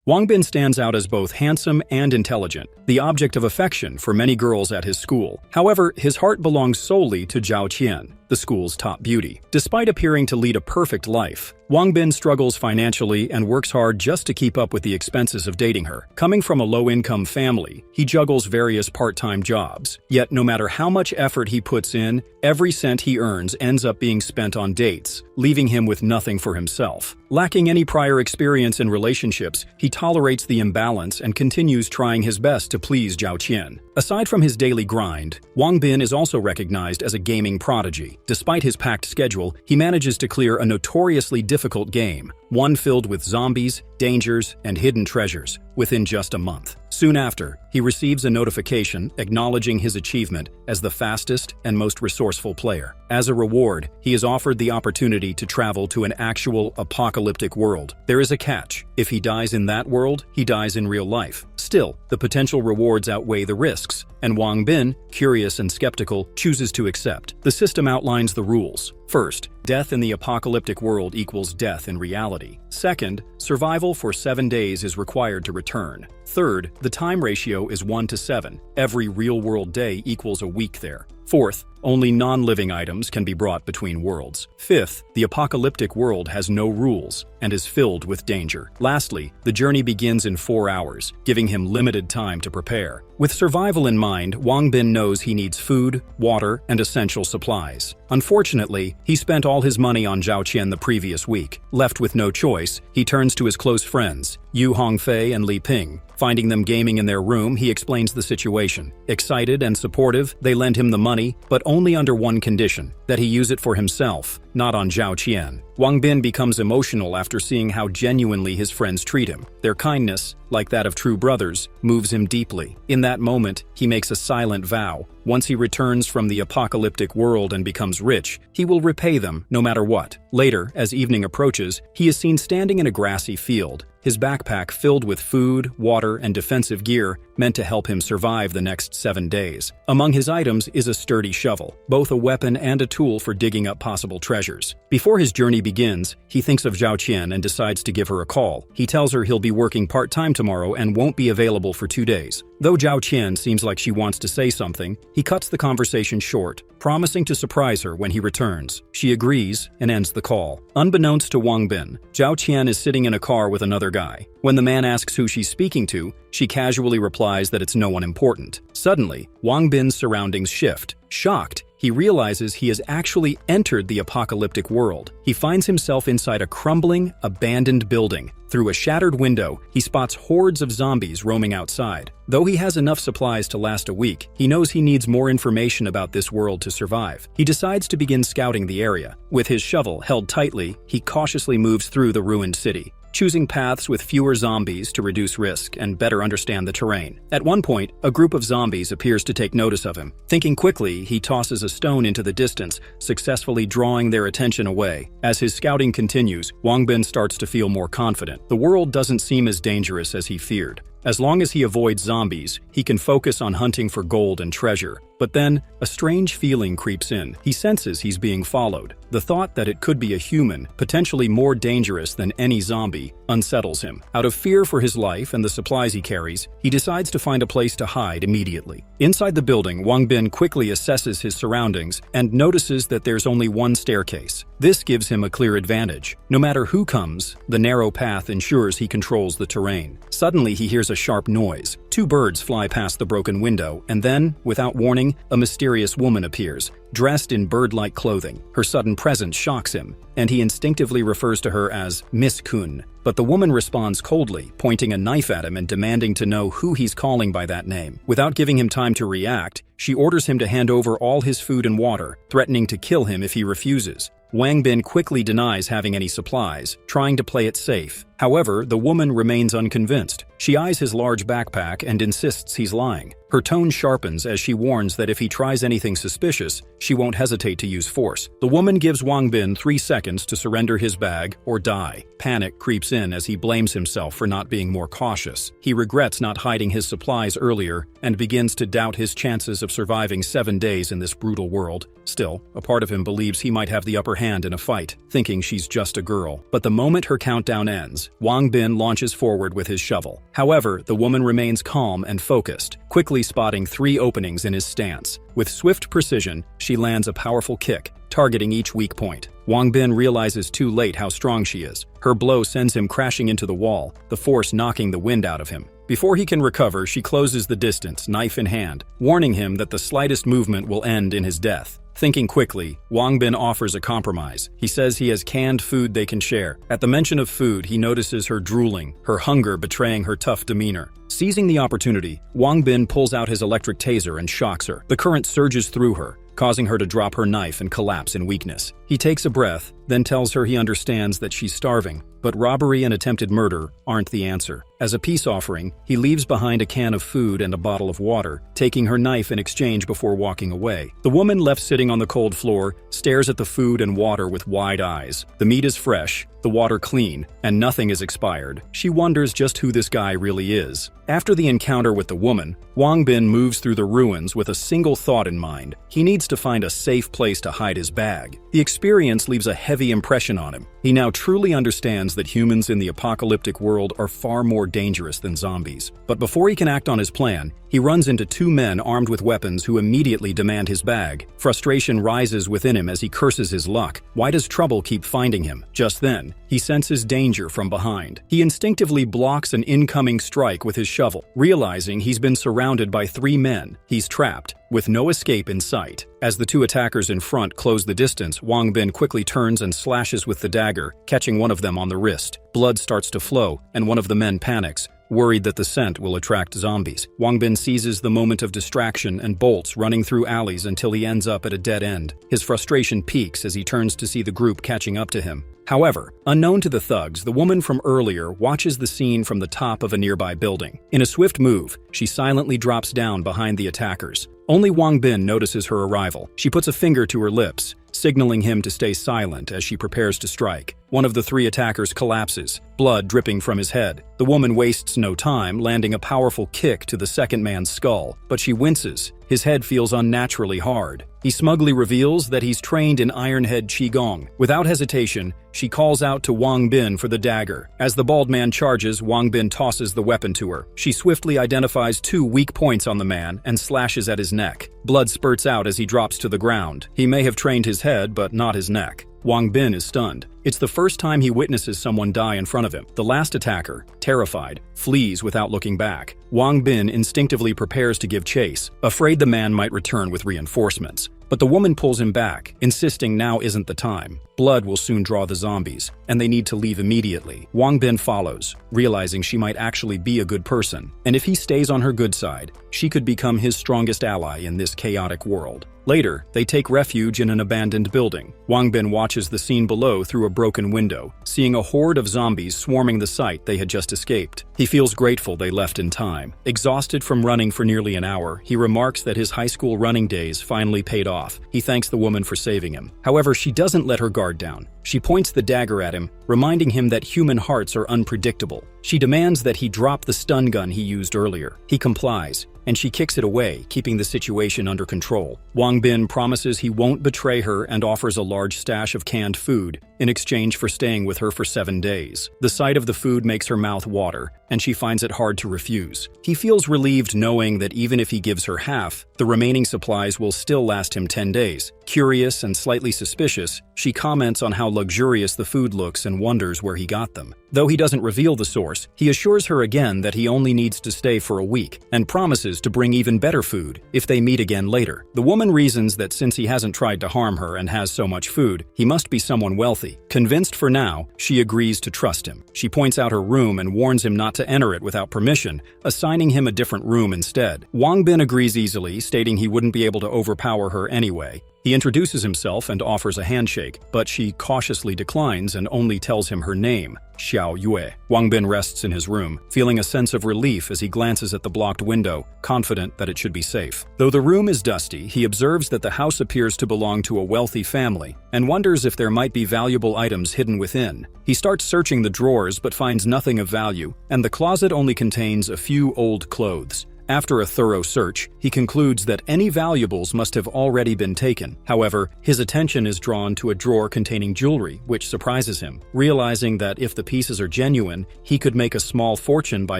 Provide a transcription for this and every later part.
Wang Bin stands out as both handsome and intelligent, the object of affection for many girls at his school. However, his heart belongs solely to Zhao Qian, the school's top beauty. Despite appearing to lead a perfect life, Wang Bin struggles financially and works hard just to keep up with the expenses of dating her. Coming from a low-income family, he juggles various part-time jobs. Yet no matter how much effort he puts in, every cent he earns ends up being spent on dates, leaving him with nothing for himself. Lacking any prior experience in relationships, he tolerates the imbalance and continues trying his best to please Zhao Qian. Aside from his daily grind, Wang Bin is also recognized as a gaming prodigy. Despite his packed schedule, he manages to clear a notoriously difficult game, one filled with zombies, dangers, and hidden treasures, within just a month. Soon after, he receives a notification acknowledging his achievement as the fastest and most resourceful player. As a reward, he is offered the opportunity to travel to an actual apocalyptic world. There is a catch. If he dies in that world, he dies in real life. Still, the potential rewards outweigh the risks, and Wang Bin, curious and skeptical, chooses to accept. The system outlines the rules. First, death in the apocalyptic world equals death in reality. Second, survival for 7 days is required to return. Third, the time ratio is 1 to 7. Every real-world day equals a week there. Fourth, only non-living items can be brought between worlds. Fifth, the apocalyptic world has no rules and is filled with danger. Lastly, the journey begins in 4 hours, giving him limited time to prepare. With survival in mind, Wang Bin knows he needs food, water, and essential supplies. Unfortunately, he spent all his money on Zhao Qian the previous week. Left with no choice, he turns to his close friends, Yu Hongfei and Li Ping. Finding them gaming in their room, he explains the situation. Excited and supportive, they lend him the money, but only under one condition, that he use it for himself, not on Zhao Qian. Wang Bin becomes emotional after seeing how genuinely his friends treat him. Their kindness, like that of true brothers, moves him deeply. In that moment, he makes a silent vow. Once he returns from the apocalyptic world and becomes rich, he will repay them no matter what. Later, as evening approaches, he is seen standing in a grassy field, his backpack filled with food, water, and defensive gear meant to help him survive the next 7 days. Among his items is a sturdy shovel, both a weapon and a tool for digging up possible treasures. Before his journey begins, he thinks of Zhao Qian and decides to give her a call. He tells her he'll be working part-time tomorrow and won't be available for 2 days. Though Zhao Qian seems like she wants to say something, he cuts the conversation short, promising to surprise her when he returns. She agrees and ends the call. Unbeknownst to Wang Bin, Zhao Qian is sitting in a car with another guy. When the man asks who she's speaking to, she casually replies that it's no one important. Suddenly, Wang Bin's surroundings shift. Shocked, he realizes he has actually entered the apocalyptic world. He finds himself inside a crumbling, abandoned building. Through a shattered window, he spots hordes of zombies roaming outside. Though he has enough supplies to last a week, he knows he needs more information about this world to survive. He decides to begin scouting the area. With his shovel held tightly, he cautiously moves through the ruined city, choosing paths with fewer zombies to reduce risk and better understand the terrain. At one point, a group of zombies appears to take notice of him. Thinking quickly, he tosses a stone into the distance, successfully drawing their attention away. As his scouting continues, Wang Bin starts to feel more confident. The world doesn't seem as dangerous as he feared. As long as he avoids zombies, he can focus on hunting for gold and treasure. But then, a strange feeling creeps in. He senses he's being followed. The thought that it could be a human, potentially more dangerous than any zombie, unsettles him. Out of fear for his life and the supplies he carries, he decides to find a place to hide immediately. Inside the building, Wang Bin quickly assesses his surroundings and notices that there's only one staircase. This gives him a clear advantage. No matter who comes, the narrow path ensures he controls the terrain. Suddenly, he hears a sharp noise. 2 birds fly past the broken window, and then, without warning, a mysterious woman appears, dressed in bird-like clothing. Her sudden presence shocks him, and he instinctively refers to her as Miss Kun. But the woman responds coldly, pointing a knife at him and demanding to know who he's calling by that name. Without giving him time to react, she orders him to hand over all his food and water, threatening to kill him if he refuses. Wang Bin quickly denies having any supplies, trying to play it safe. However, the woman remains unconvinced. She eyes his large backpack and insists he's lying. Her tone sharpens as she warns that if he tries anything suspicious, she won't hesitate to use force. The woman gives Wang Bin 3 seconds to surrender his bag or die. Panic creeps in as he blames himself for not being more cautious. He regrets not hiding his supplies earlier and begins to doubt his chances of surviving 7 days in this brutal world. Still, a part of him believes he might have the upper hand in a fight, thinking she's just a girl. But the moment her countdown ends, zombies. Wang Bin launches forward with his shovel. However, the woman remains calm and focused, quickly spotting 3 openings in his stance. With swift precision, she lands a powerful kick, targeting each weak point. Wang Bin realizes too late how strong she is. Her blow sends him crashing into the wall, the force knocking the wind out of him. Before he can recover, she closes the distance, knife in hand, warning him that the slightest movement will end in his death. Thinking quickly, Wang Bin offers a compromise. He says he has canned food they can share. At the mention of food, he notices her drooling, her hunger betraying her tough demeanor. Seizing the opportunity, Wang Bin pulls out his electric taser and shocks her. The current surges through her, causing her to drop her knife and collapse in weakness. He takes a breath, then tells her he understands that she's starving, but robbery and attempted murder aren't the answer. As a peace offering, he leaves behind a can of food and a bottle of water, taking her knife in exchange before walking away. The woman left sitting on the cold floor stares at the food and water with wide eyes. The meat is fresh, the water clean, and nothing is expired. She wonders just who this guy really is. After the encounter with the woman, Wang Bin moves through the ruins with a single thought in mind. He needs to find a safe place to hide his bag. The experience leaves a heavy impression on him. He now truly understands that humans in the apocalyptic world are far more dangerous than zombies. But before he can act on his plan, he runs into 2 men armed with weapons who immediately demand his bag. Frustration rises within him as he curses his luck. Why does trouble keep finding him? Just then, he senses danger from behind. He instinctively blocks an incoming strike with his shovel. Realizing he's been surrounded by 3 men, he's trapped, with no escape in sight. As the 2 attackers in front close the distance, Wang Bin quickly turns and slashes with the dagger, catching one of them on the wrist. Blood starts to flow, and one of the men panics, worried that the scent will attract zombies. Wang Bin seizes the moment of distraction and bolts, running through alleys until he ends up at a dead end. His frustration peaks as he turns to see the group catching up to him. However, unknown to the thugs, the woman from earlier watches the scene from the top of a nearby building. In a swift move, she silently drops down behind the attackers. Only Wang Bin notices her arrival. She puts a finger to her lips, signaling him to stay silent as she prepares to strike. One of the 3 attackers collapses, blood dripping from his head. The woman wastes no time, landing a powerful kick to the second man's skull, but she winces. His head feels unnaturally hard. He smugly reveals that he's trained in Iron Head Qigong. Without hesitation, she calls out to Wang Bin for the dagger. As the bald man charges, Wang Bin tosses the weapon to her. She swiftly identifies 2 weak points on the man and slashes at his neck. Blood spurts out as he drops to the ground. He may have trained his head, but not his neck. Wang Bin is stunned. It's the first time he witnesses someone die in front of him. The last attacker, terrified, flees without looking back. Wang Bin instinctively prepares to give chase, afraid the man might return with reinforcements. But the woman pulls him back, insisting now isn't the time. Blood will soon draw the zombies, and they need to leave immediately. Wang Bin follows, realizing she might actually be a good person, and if he stays on her good side, she could become his strongest ally in this chaotic world. Later, they take refuge in an abandoned building. Wang Bin watches the scene below through a broken window, seeing a horde of zombies swarming the site they had just escaped. He feels grateful they left in time. Exhausted from running for nearly an hour, he remarks that his high school running days finally paid off. He thanks the woman for saving him. However, she doesn't let her guard down. She points the dagger at him, reminding him that human hearts are unpredictable. She demands that he drop the stun gun he used earlier. He complies, and she kicks it away, keeping the situation under control. Wang Bin promises he won't betray her and offers a large stash of canned food in exchange for staying with her for 7 days. The sight of the food makes her mouth water, and she finds it hard to refuse. He feels relieved knowing that even if he gives her half, the remaining supplies will still last him 10 days. Curious and slightly suspicious, she comments on how luxurious the food looks and wonders where he got them. Though he doesn't reveal the source, he assures her again that he only needs to stay for a week and promises to bring even better food if they meet again later. The woman reasons that since he hasn't tried to harm her and has so much food, he must be someone wealthy. Convinced for now, she agrees to trust him. She points out her room and warns him not to enter it without permission, assigning him a different room instead. Wang Bin agrees easily, stating he wouldn't be able to overpower her anyway. He introduces himself and offers a handshake, but she cautiously declines and only tells him her name, Xiao Yue. Wang Bin rests in his room, feeling a sense of relief as he glances at the blocked window, confident that it should be safe. Though the room is dusty, he observes that the house appears to belong to a wealthy family and wonders if there might be valuable items hidden within. He starts searching the drawers but finds nothing of value, and the closet only contains a few old clothes. After a thorough search, he concludes that any valuables must have already been taken. However, his attention is drawn to a drawer containing jewelry, which surprises him. Realizing that if the pieces are genuine, he could make a small fortune by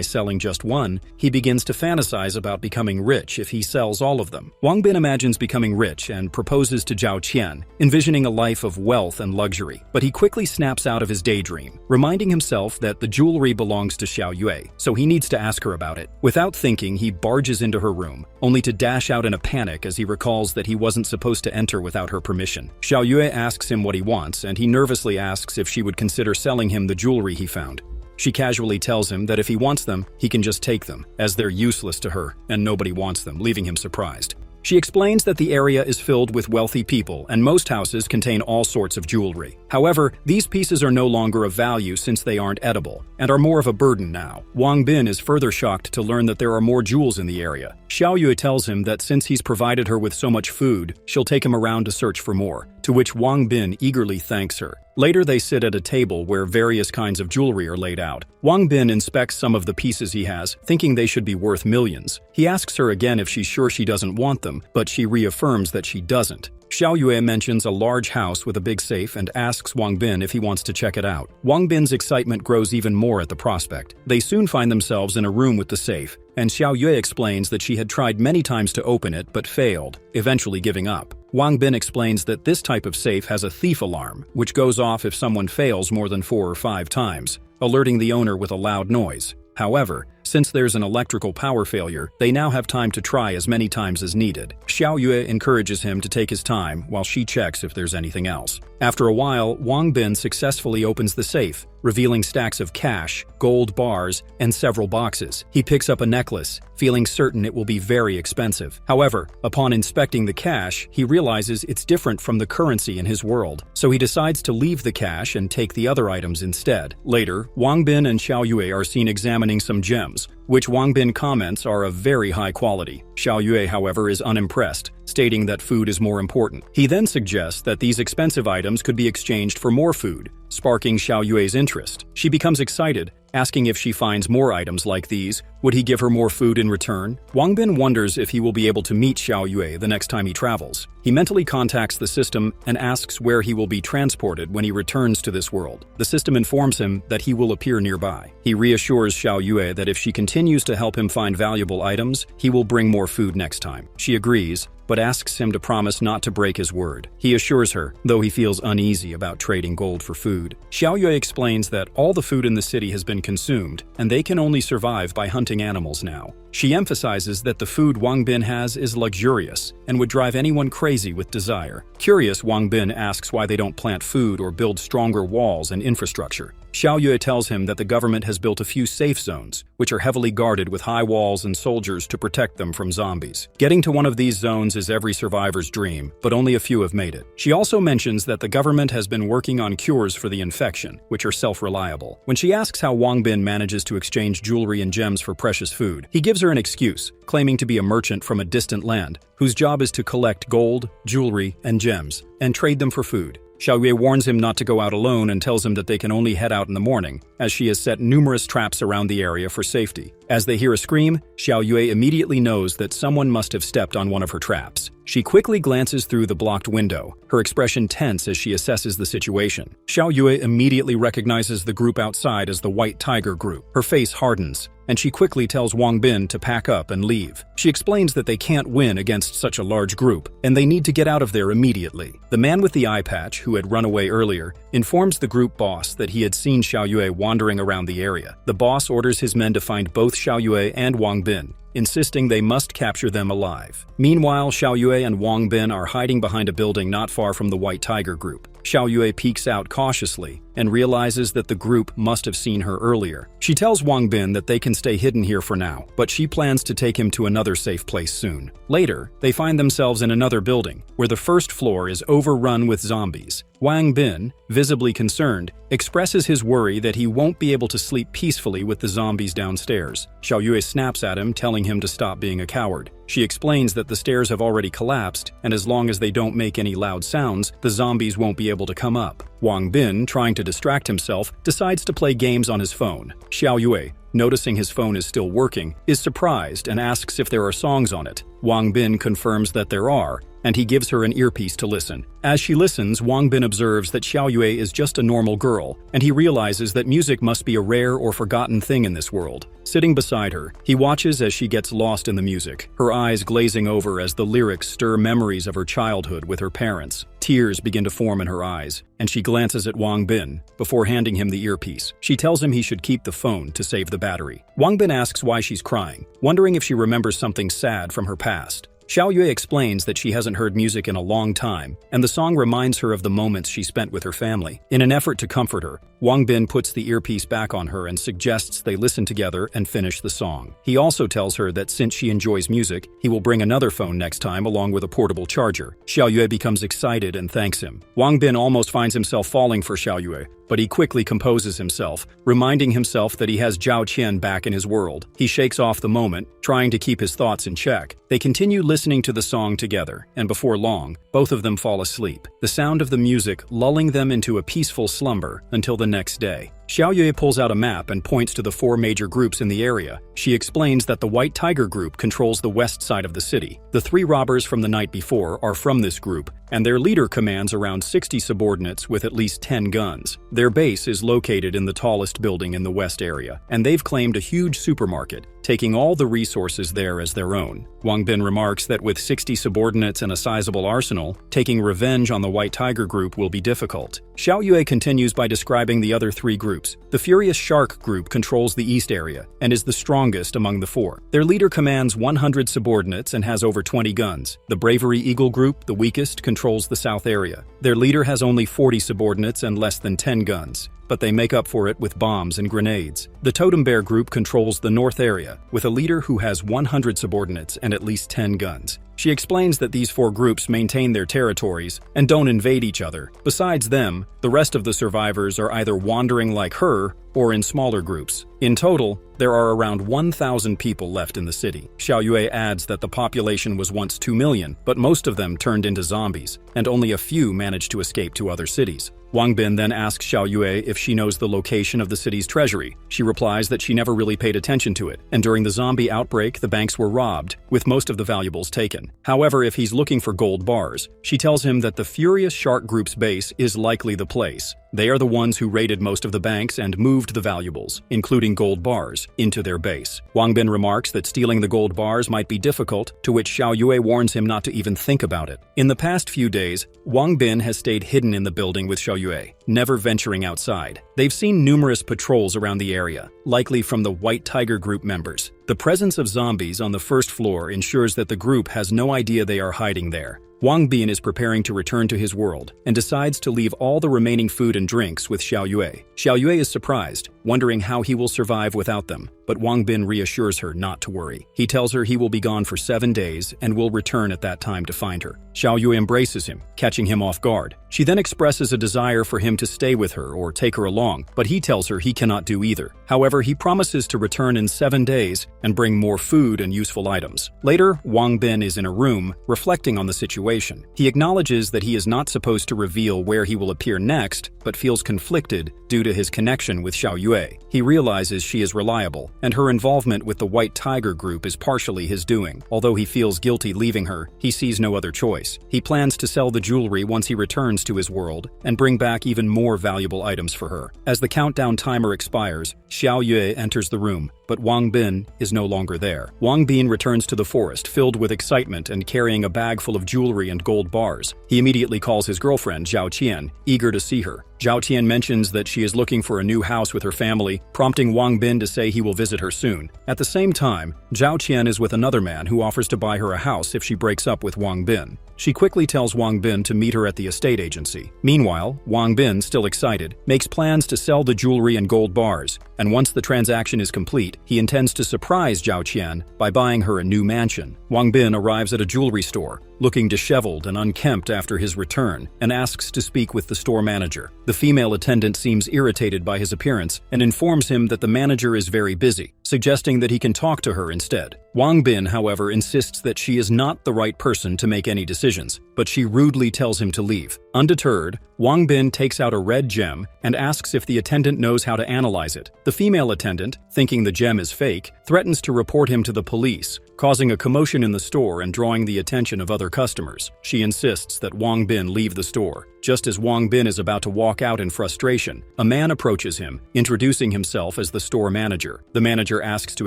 selling just one, he begins to fantasize about becoming rich if he sells all of them. Wang Bin imagines becoming rich and proposes to Zhao Qian, envisioning a life of wealth and luxury. But he quickly snaps out of his daydream, reminding himself that the jewelry belongs to Xiao Yue, so he needs to ask her about it. Without thinking, he barges into her room, only to dash out in a panic as he recalls that he wasn't supposed to enter without her permission. Xiao Yue asks him what he wants, and he nervously asks if she would consider selling him the jewelry he found. She casually tells him that if he wants them, he can just take them, as they're useless to her, and nobody wants them, leaving him surprised. She explains that the area is filled with wealthy people and most houses contain all sorts of jewelry. However, these pieces are no longer of value since they aren't edible, and are more of a burden now. Wang Bin is further shocked to learn that there are more jewels in the area. Xiao Yue tells him that since he's provided her with so much food, she'll take him around to search for more, to which Wang Bin eagerly thanks her. Later they sit at a table where various kinds of jewelry are laid out. Wang Bin inspects some of the pieces he has, thinking they should be worth millions. He asks her again if she's sure she doesn't want them, but she reaffirms that she doesn't. Xiao Yue mentions a large house with a big safe and asks Wang Bin if he wants to check it out. Wang Bin's excitement grows even more at the prospect. They soon find themselves in a room with the safe, and Xiao Yue explains that she had tried many times to open it but failed, eventually giving up. Wang Bin explains that this type of safe has a thief alarm, which goes off if someone fails more than 4 or 5 times, alerting the owner with a loud noise. However, since there's an electrical power failure, they now have time to try as many times as needed. Xiao Yue encourages him to take his time while she checks if there's anything else. After a while, Wang Bin successfully opens the safe, revealing stacks of cash, gold bars, and several boxes. He picks up a necklace, feeling certain it will be very expensive. However, upon inspecting the cash, he realizes it's different from the currency in his world, so he decides to leave the cash and take the other items instead. Later, Wang Bin and Xiao Yue are seen examining some gems, which Wang Bin comments are of very high quality. Xiao Yue, however, is unimpressed, stating that food is more important. He then suggests that these expensive items could be exchanged for more food, sparking Xiao Yue's interest. She becomes excited, asking if she finds more items like these, would he give her more food in return? Wang Bin wonders if he will be able to meet Xiao Yue the next time he travels. He mentally contacts the system and asks where he will be transported when he returns to this world. The system informs him that he will appear nearby. He reassures Xiao Yue that if she continues to help him find valuable items, he will bring more food next time. She agrees, but asks him to promise not to break his word. He assures her, though he feels uneasy about trading gold for food. Xiao Yue explains that all the food in the city has been consumed, and they can only survive by hunting animals now. She emphasizes that the food Wang Bin has is luxurious and would drive anyone crazy with desire. Curious, Wang Bin asks why they don't plant food or build stronger walls and infrastructure. Xiao Yue tells him that the government has built a few safe zones, which are heavily guarded with high walls and soldiers to protect them from zombies. Getting to one of these zones is every survivor's dream, but only a few have made it. She also mentions that the government has been working on cures for the infection, which are self-reliable. When she asks how Wang Bin manages to exchange jewelry and gems for precious food, he gives her an excuse, claiming to be a merchant from a distant land, whose job is to collect gold, jewelry, and gems, and trade them for food. Xiao Yue warns him not to go out alone and tells him that they can only head out in the morning, as she has set numerous traps around the area for safety. As they hear a scream, Xiao Yue immediately knows that someone must have stepped on one of her traps. She quickly glances through the blocked window, her expression tense as she assesses the situation. Xiao Yue immediately recognizes the group outside as the White Tiger group. Her face hardens, and she quickly tells Wang Bin to pack up and leave. She explains that they can't win against such a large group, and they need to get out of there immediately. The man with the eye patch, who had run away earlier, informs the group boss that he had seen Xiao Yue wandering around the area. The boss orders his men to find both Xiao Yue and Wang Bin, insisting they must capture them alive. Meanwhile, Xiao Yue and Wang Bin are hiding behind a building not far from the White Tiger group. Xiao Yue peeks out cautiously and realizes that the group must have seen her earlier. She tells Wang Bin that they can stay hidden here for now, but she plans to take him to another safe place soon. Later, they find themselves in another building, where the first floor is overrun with zombies. Wang Bin, visibly concerned, expresses his worry that he won't be able to sleep peacefully with the zombies downstairs. Xiao Yue snaps at him, telling him to stop being a coward. She explains that the stairs have already collapsed, and as long as they don't make any loud sounds, the zombies won't be able to come up. Wang Bin, trying to distract himself, decides to play games on his phone. Xiao Yue, noticing his phone is still working, is surprised and asks if there are songs on it. Wang Bin confirms that there are, and he gives her an earpiece to listen. As she listens, Wang Bin observes that Xiao Yue is just a normal girl, and he realizes that music must be a rare or forgotten thing in this world. Sitting beside her, he watches as she gets lost in the music, her eyes glazing over as the lyrics stir memories of her childhood with her parents. Tears begin to form in her eyes, and she glances at Wang Bin before handing him the earpiece. She tells him he should keep the phone to save the battery. Wang Bin asks why she's crying, wondering if she remembers something sad from her past. Xiao Yue explains that she hasn't heard music in a long time, and the song reminds her of the moments she spent with her family. In an effort to comfort her, Wang Bin puts the earpiece back on her and suggests they listen together and finish the song. He also tells her that since she enjoys music, he will bring another phone next time along with a portable charger. Xiao Yue becomes excited and thanks him. Wang Bin almost finds himself falling for Xiao Yue, but he quickly composes himself, reminding himself that he has Zhao Qian back in his world. He shakes off the moment, trying to keep his thoughts in check. They continue listening to the song together, and before long, both of them fall asleep, the sound of the music lulling them into a peaceful slumber until the next day. Xiao Yue pulls out a map and points to the 4 major groups in the area. She explains that the White Tiger group controls the west side of the city. The 3 robbers from the night before are from this group, and their leader commands around 60 subordinates with at least 10 guns. Their base is located in the tallest building in the west area, and they've claimed a huge supermarket, taking all the resources there as their own. Wang Bin remarks that with 60 subordinates and a sizable arsenal, taking revenge on the White Tiger group will be difficult. Xiao Yue continues by describing the other 3 groups. The Furious Shark group controls the east area and is the strongest among the 4. Their leader commands 100 subordinates and has over 20 guns. The Bravery Eagle group, the weakest, controls the south area. Their leader has only 40 subordinates and less than 10 guns, but they make up for it with bombs and grenades. The Totem Bear group controls the north area, with a leader who has 100 subordinates and at least 10 guns. She explains that these 4 groups maintain their territories and don't invade each other. Besides them, the rest of the survivors are either wandering like her or in smaller groups. In total, there are around 1,000 people left in the city. Xiao Yue adds that the population was once 2 million, but most of them turned into zombies, and only a few managed to escape to other cities. Wang Bin then asks Xiao Yue if she knows the location of the city's treasury. She replies that she never really paid attention to it, and during the zombie outbreak, the banks were robbed, with most of the valuables taken. However, if he's looking for gold bars, she tells him that the Furious Shark Group's base is likely the place. They are the ones who raided most of the banks and moved the valuables, including gold bars, into their base. Wang Bin remarks that stealing the gold bars might be difficult, to which Xiao Yue warns him not to even think about it. In the past few days, Wang Bin has stayed hidden in the building with Xiao Yue, never venturing outside. They've seen numerous patrols around the area, likely from the White Tiger group members. The presence of zombies on the first floor ensures that the group has no idea they are hiding there. Wang Bin is preparing to return to his world and decides to leave all the remaining food and drinks with Xiao Yue. Xiao Yue is surprised, wondering how he will survive without them, but Wang Bin reassures her not to worry. He tells her he will be gone for 7 days and will return at that time to find her. Xiao Yue embraces him, catching him off guard. She then expresses a desire for him to stay with her or take her along, but he tells her he cannot do either. However, he promises to return in 7 days and bring more food and useful items. Later, Wang Bin is in a room, reflecting on the situation. He acknowledges that he is not supposed to reveal where he will appear next, but feels conflicted due to his connection with Xiao Yue. He realizes she is reliable, and her involvement with the White Tiger group is partially his doing. Although he feels guilty leaving her, he sees no other choice. He plans to sell the jewelry once he returns to his world and bring back even more valuable items for her. As the countdown timer expires, Xiao Yue enters the room, but Wang Bin is no longer there. Wang Bin returns to the forest, filled with excitement and carrying a bag full of jewelry and gold bars. He immediately calls his girlfriend, Zhao Qian, eager to see her. Zhao Qian mentions that she is looking for a new house with her family, prompting Wang Bin to say he will visit her soon. At the same time, Zhao Qian is with another man who offers to buy her a house if she breaks up with Wang Bin. She quickly tells Wang Bin to meet her at the estate agency. Meanwhile, Wang Bin, still excited, makes plans to sell the jewelry and gold bars, and once the transaction is complete, he intends to surprise Zhao Qian by buying her a new mansion. Wang Bin arrives at a jewelry store, looking disheveled and unkempt after his return, and asks to speak with the store manager. The female attendant seems irritated by his appearance and informs him that the manager is very busy, suggesting that he can talk to her instead. Wang Bin, however, insists that she is not the right person to make any decisions, but she rudely tells him to leave. Undeterred, Wang Bin takes out a red gem and asks if the attendant knows how to analyze it. The female attendant, thinking the gem is fake, threatens to report him to the police, causing a commotion in the store and drawing the attention of other customers. She insists that Wang Bin leave the store. Just as Wang Bin is about to walk out in frustration, a man approaches him, introducing himself as the store manager. The manager asks to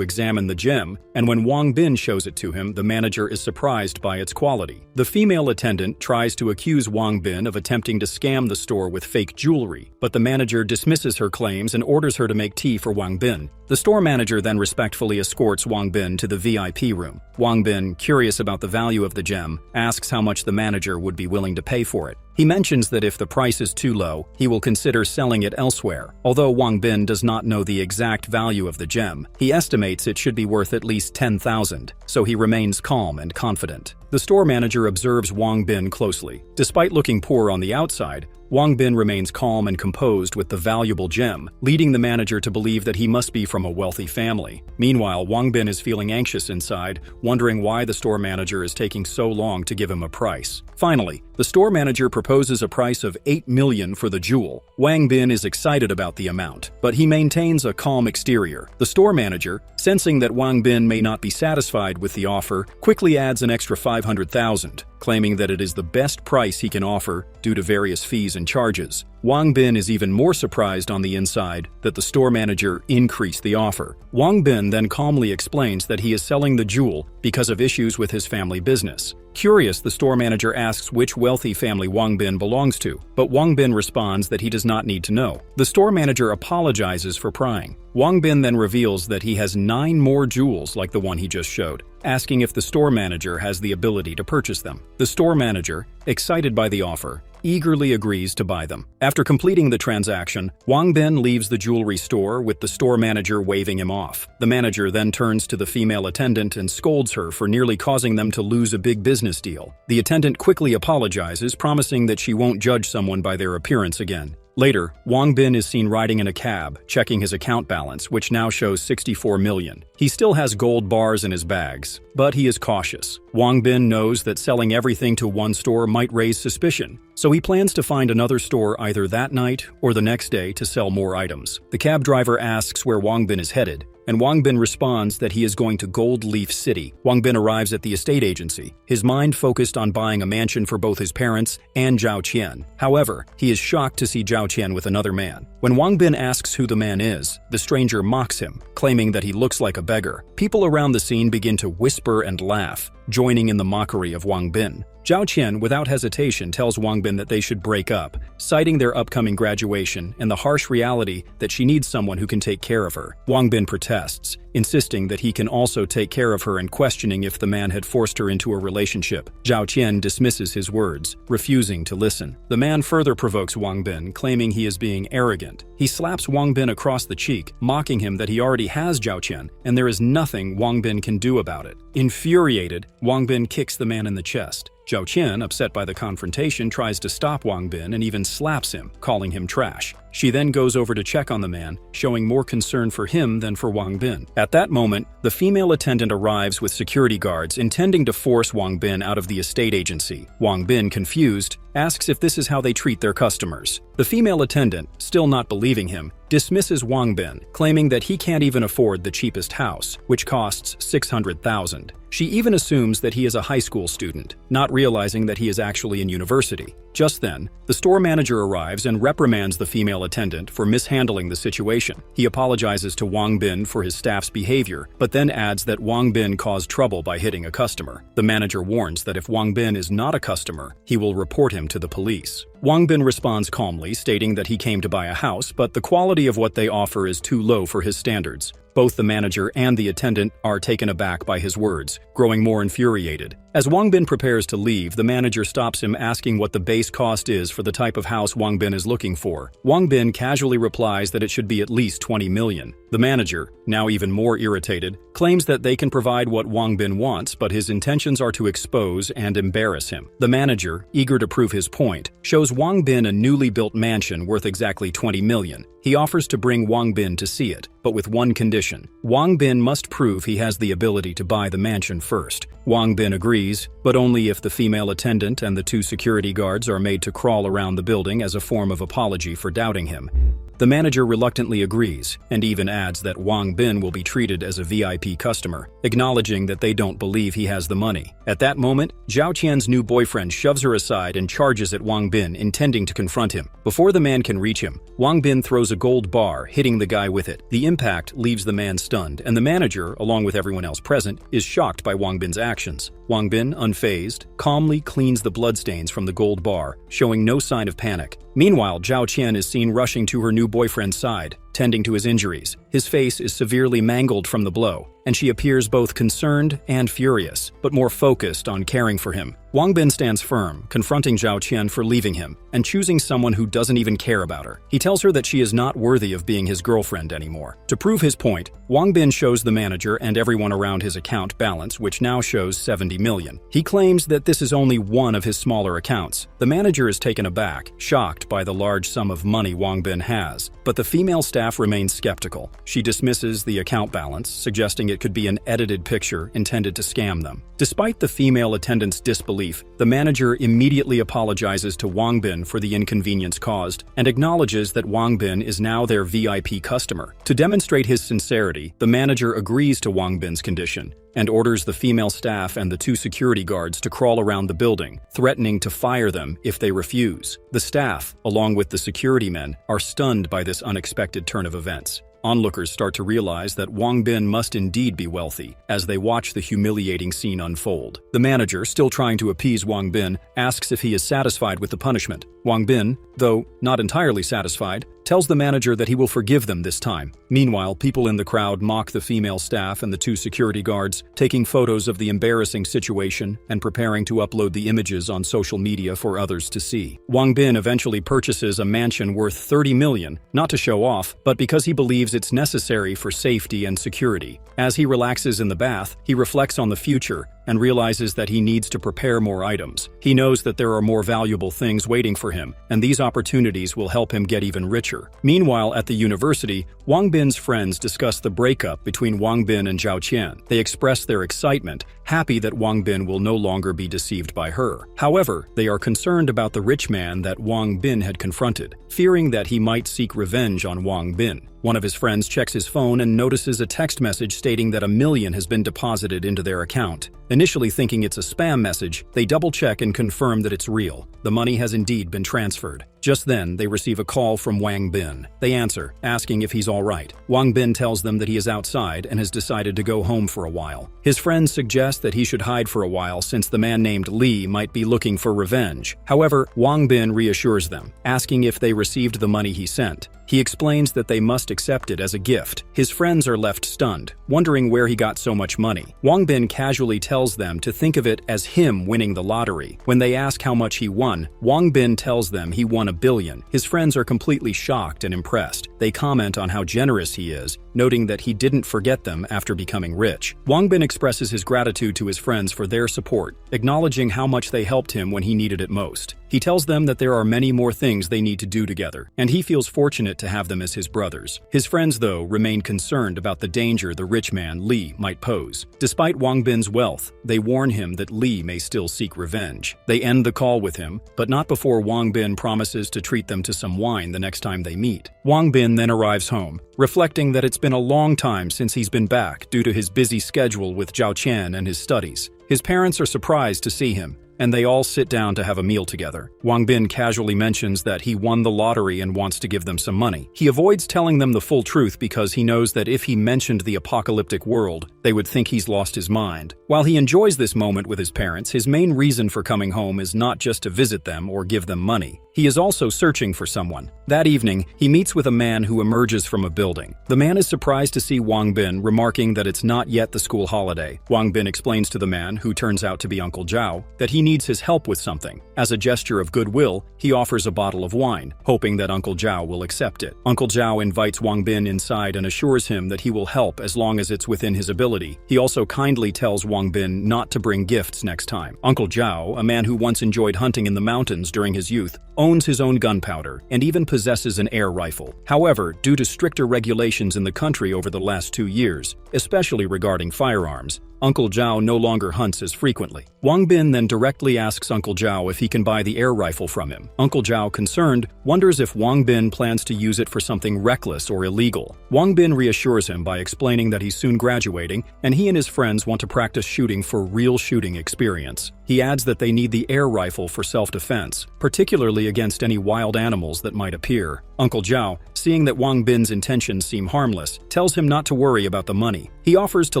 examine the gem, and when Wang Bin shows it to him, the manager is surprised by its quality. The female attendant tries to accuse Wang Bin of attempting to scam the store with fake jewelry, but the manager dismisses her claims and orders her to make tea for Wang Bin. The store manager then respectfully escorts Wang Bin to the VIP room. Wang Bin, curious about the value of the gem, asks how much the manager would be willing to pay for it. He mentions that if the price is too low, he will consider selling it elsewhere. Although Wang Bin does not know the exact value of the gem, he estimates it should be worth at least 10,000, so he remains calm and confident. The store manager observes Wang Bin closely. Despite looking poor on the outside, Wang Bin remains calm and composed with the valuable gem, leading the manager to believe that he must be from a wealthy family. Meanwhile, Wang Bin is feeling anxious inside, wondering why the store manager is taking so long to give him a price. Finally, the store manager proposes a price of 8 million for the jewel. Wang Bin is excited about the amount, but he maintains a calm exterior. The store manager, sensing that Wang Bin may not be satisfied with the offer, quickly adds an extra 500,000, claiming that it is the best price he can offer due to various fees and charges. Wang Bin is even more surprised on the inside that the store manager increased the offer. Wang Bin then calmly explains that he is selling the jewel because of issues with his family business. Curious, the store manager asks which wealthy family Wang Bin belongs to, but Wang Bin responds that he does not need to know. The store manager apologizes for prying. Wang Bin then reveals that he has 9 more jewels like the one he just showed, asking if the store manager has the ability to purchase them. The store manager, excited by the offer, eagerly agrees to buy them. After completing the transaction, Wang Bin leaves the jewelry store with the store manager waving him off. The manager then turns to the female attendant and scolds her for nearly causing them to lose a big business deal. The attendant quickly apologizes, promising that she won't judge someone by their appearance again. Later, Wang Bin is seen riding in a cab, checking his account balance, which now shows 64 million. He still has gold bars in his bags, but he is cautious. Wang Bin knows that selling everything to one store might raise suspicion, so he plans to find another store either that night or the next day to sell more items. The cab driver asks where Wang Bin is headed, and Wang Bin responds that he is going to Gold Leaf City. Wang Bin arrives at the estate agency, his mind focused on buying a mansion for both his parents and Zhao Qian. However, he is shocked to see Zhao Qian with another man. When Wang Bin asks who the man is, the stranger mocks him, claiming that he looks like a beggar. People around the scene begin to whisper and laugh, joining in the mockery of Wang Bin. Zhao Qian, without hesitation, tells Wang Bin that they should break up, citing their upcoming graduation and the harsh reality that she needs someone who can take care of her. Wang Bin protests, insisting that he can also take care of her and questioning if the man had forced her into a relationship. Zhao Qian dismisses his words, refusing to listen. The man further provokes Wang Bin, claiming he is being arrogant. He slaps Wang Bin across the cheek, mocking him that he already has Zhao Qian, and there is nothing Wang Bin can do about it. Infuriated, Wang Bin kicks the man in the chest. Zhao Qian, upset by the confrontation, tries to stop Wang Bin and even slaps him, calling him trash. She then goes over to check on the man, showing more concern for him than for Wang Bin. At that moment, the female attendant arrives with security guards, intending to force Wang Bin out of the estate agency. Wang Bin, confused, asks if this is how they treat their customers. The female attendant, still not believing him, dismisses Wang Bin, claiming that he can't even afford the cheapest house, which costs 600,000. She even assumes that he is a high school student, not realizing that he is actually in university. Just then, the store manager arrives and reprimands the female attendant for mishandling the situation. He apologizes to Wang Bin for his staff's behavior, but then adds that Wang Bin caused trouble by hitting a customer. The manager warns that if Wang Bin is not a customer, he will report him to the police. Wang Bin responds calmly, stating that he came to buy a house, but the quality of what they offer is too low for his standards. Both the manager and the attendant are taken aback by his words, growing more infuriated. As Wang Bin prepares to leave, the manager stops him, asking what the base cost is for the type of house Wang Bin is looking for. Wang Bin casually replies that it should be at least 20 million. The manager, now even more irritated, claims that they can provide what Wang Bin wants, but his intentions are to expose and embarrass him. The manager, eager to prove his point, shows Wang Bin a newly built mansion worth exactly 20 million. He offers to bring Wang Bin to see it. but with one condition. Wang Bin must prove he has the ability to buy the mansion first. Wang Bin agrees, but only if the female attendant and the 2 security guards are made to crawl around the building as a form of apology for doubting him. The manager reluctantly agrees, and even adds that Wang Bin will be treated as a VIP customer, acknowledging that they don't believe he has the money. At that moment, Zhao Qian's new boyfriend shoves her aside and charges at Wang Bin, intending to confront him. Before the man can reach him, Wang Bin throws a gold bar, hitting the guy with it. The impact leaves the man stunned, and the manager, along with everyone else present, is shocked by Wang Bin's actions. Wang Bin, unfazed, calmly cleans the bloodstains from the gold bar, showing no sign of panic. Meanwhile, Zhao Qian is seen rushing to her new boyfriend's side, tending to his injuries. His face is severely mangled from the blow, and she appears both concerned and furious, but more focused on caring for him. Wang Bin stands firm, confronting Zhao Qian for leaving him and choosing someone who doesn't even care about her. He tells her that she is not worthy of being his girlfriend anymore. To prove his point, Wang Bin shows the manager and everyone around his account balance, which now shows 70 million. He claims that this is only one of his smaller accounts. The manager is taken aback, shocked by the large sum of money Wang Bin has, but the female staff remains skeptical. She dismisses the account balance, suggesting it could be an edited picture intended to scam them. Despite the female attendant's disbelief, the manager immediately apologizes to Wang Bin for the inconvenience caused and acknowledges that Wang Bin is now their VIP customer. To demonstrate his sincerity, the manager agrees to Wang Bin's condition and orders the female staff and the 2 security guards to crawl around the building, threatening to fire them if they refuse. The staff, along with the security men, are stunned by this unexpected turn of events. Onlookers start to realize that Wang Bin must indeed be wealthy as they watch the humiliating scene unfold. The manager, still trying to appease Wang Bin, asks if he is satisfied with the punishment. Wang Bin, though not entirely satisfied, tells the manager that he will forgive them this time. Meanwhile, people in the crowd mock the female staff and the 2 security guards, taking photos of the embarrassing situation and preparing to upload the images on social media for others to see. Wang Bin eventually purchases a mansion worth 30 million, not to show off, but because he believes it's necessary for safety and security. As he relaxes in the bath, he reflects on the future and realizes that he needs to prepare more items. He knows that there are more valuable things waiting for him, and these opportunities will help him get even richer. Meanwhile, at the university, Wang Bin's friends discuss the breakup between Wang Bin and Zhao Qian. They express their excitement, happy that Wang Bin will no longer be deceived by her. However, they are concerned about the rich man that Wang Bin had confronted, fearing that he might seek revenge on Wang Bin. One of his friends checks his phone and notices a text message stating that $1 million has been deposited into their account. Initially thinking it's a spam message, they double-check and confirm that it's real. The money has indeed been transferred. Just then, they receive a call from Wang Bin. They answer, asking if he's all right. Wang Bin tells them that he is outside and has decided to go home for a while. His friends suggest that he should hide for a while since the man named Li might be looking for revenge. However, Wang Bin reassures them, asking if they received the money he sent. He explains that they must accept it as a gift. His friends are left stunned, wondering where he got so much money. Wang Bin casually tells them to think of it as him winning the lottery. When they ask how much he won, Wang Bin tells them he won $1 billion. His friends are completely shocked and impressed. They comment on how generous he is, noting that he didn't forget them after becoming rich. Wang Bin expresses his gratitude to his friends for their support, acknowledging how much they helped him when he needed it most. He tells them that there are many more things they need to do together, and he feels fortunate to have them as his brothers. His friends, though, remain concerned about the danger the rich man, Li, might pose. Despite Wang Bin's wealth, they warn him that Li may still seek revenge. They end the call with him, but not before Wang Bin promises to treat them to some wine the next time they meet. Wang Bin then arrives home, reflecting that it's been a long time since he's been back due to his busy schedule with Zhao Qian and his studies. His parents are surprised to see him, and they all sit down to have a meal together. Wang Bin casually mentions that he won the lottery and wants to give them some money. He avoids telling them the full truth because he knows that if he mentioned the apocalyptic world, they would think he's lost his mind. While he enjoys this moment with his parents, his main reason for coming home is not just to visit them or give them money. He is also searching for someone. That evening, he meets with a man who emerges from a building. The man is surprised to see Wang Bin, remarking that it's not yet the school holiday. Wang Bin explains to the man, who turns out to be Uncle Zhao, that he needs his help with something. As a gesture of goodwill, he offers a bottle of wine, hoping that Uncle Zhao will accept it. Uncle Zhao invites Wang Bin inside and assures him that he will help as long as it's within his ability. He also kindly tells Wang Bin not to bring gifts next time. Uncle Zhao, a man who once enjoyed hunting in the mountains during his youth, owns his own gunpowder and even possesses an air rifle. However, due to stricter regulations in the country over the last 2 years, especially regarding firearms, Uncle Zhao no longer hunts as frequently. Wang Bin then directly asks Uncle Zhao if he can buy the air rifle from him. Uncle Zhao, concerned, wonders if Wang Bin plans to use it for something reckless or illegal. Wang Bin reassures him by explaining that he's soon graduating and he and his friends want to practice shooting for real shooting experience. He adds that they need the air rifle for self-defense, particularly against any wild animals that might appear. Uncle Zhao, seeing that Wang Bin's intentions seem harmless, tells him not to worry about the money. He offers to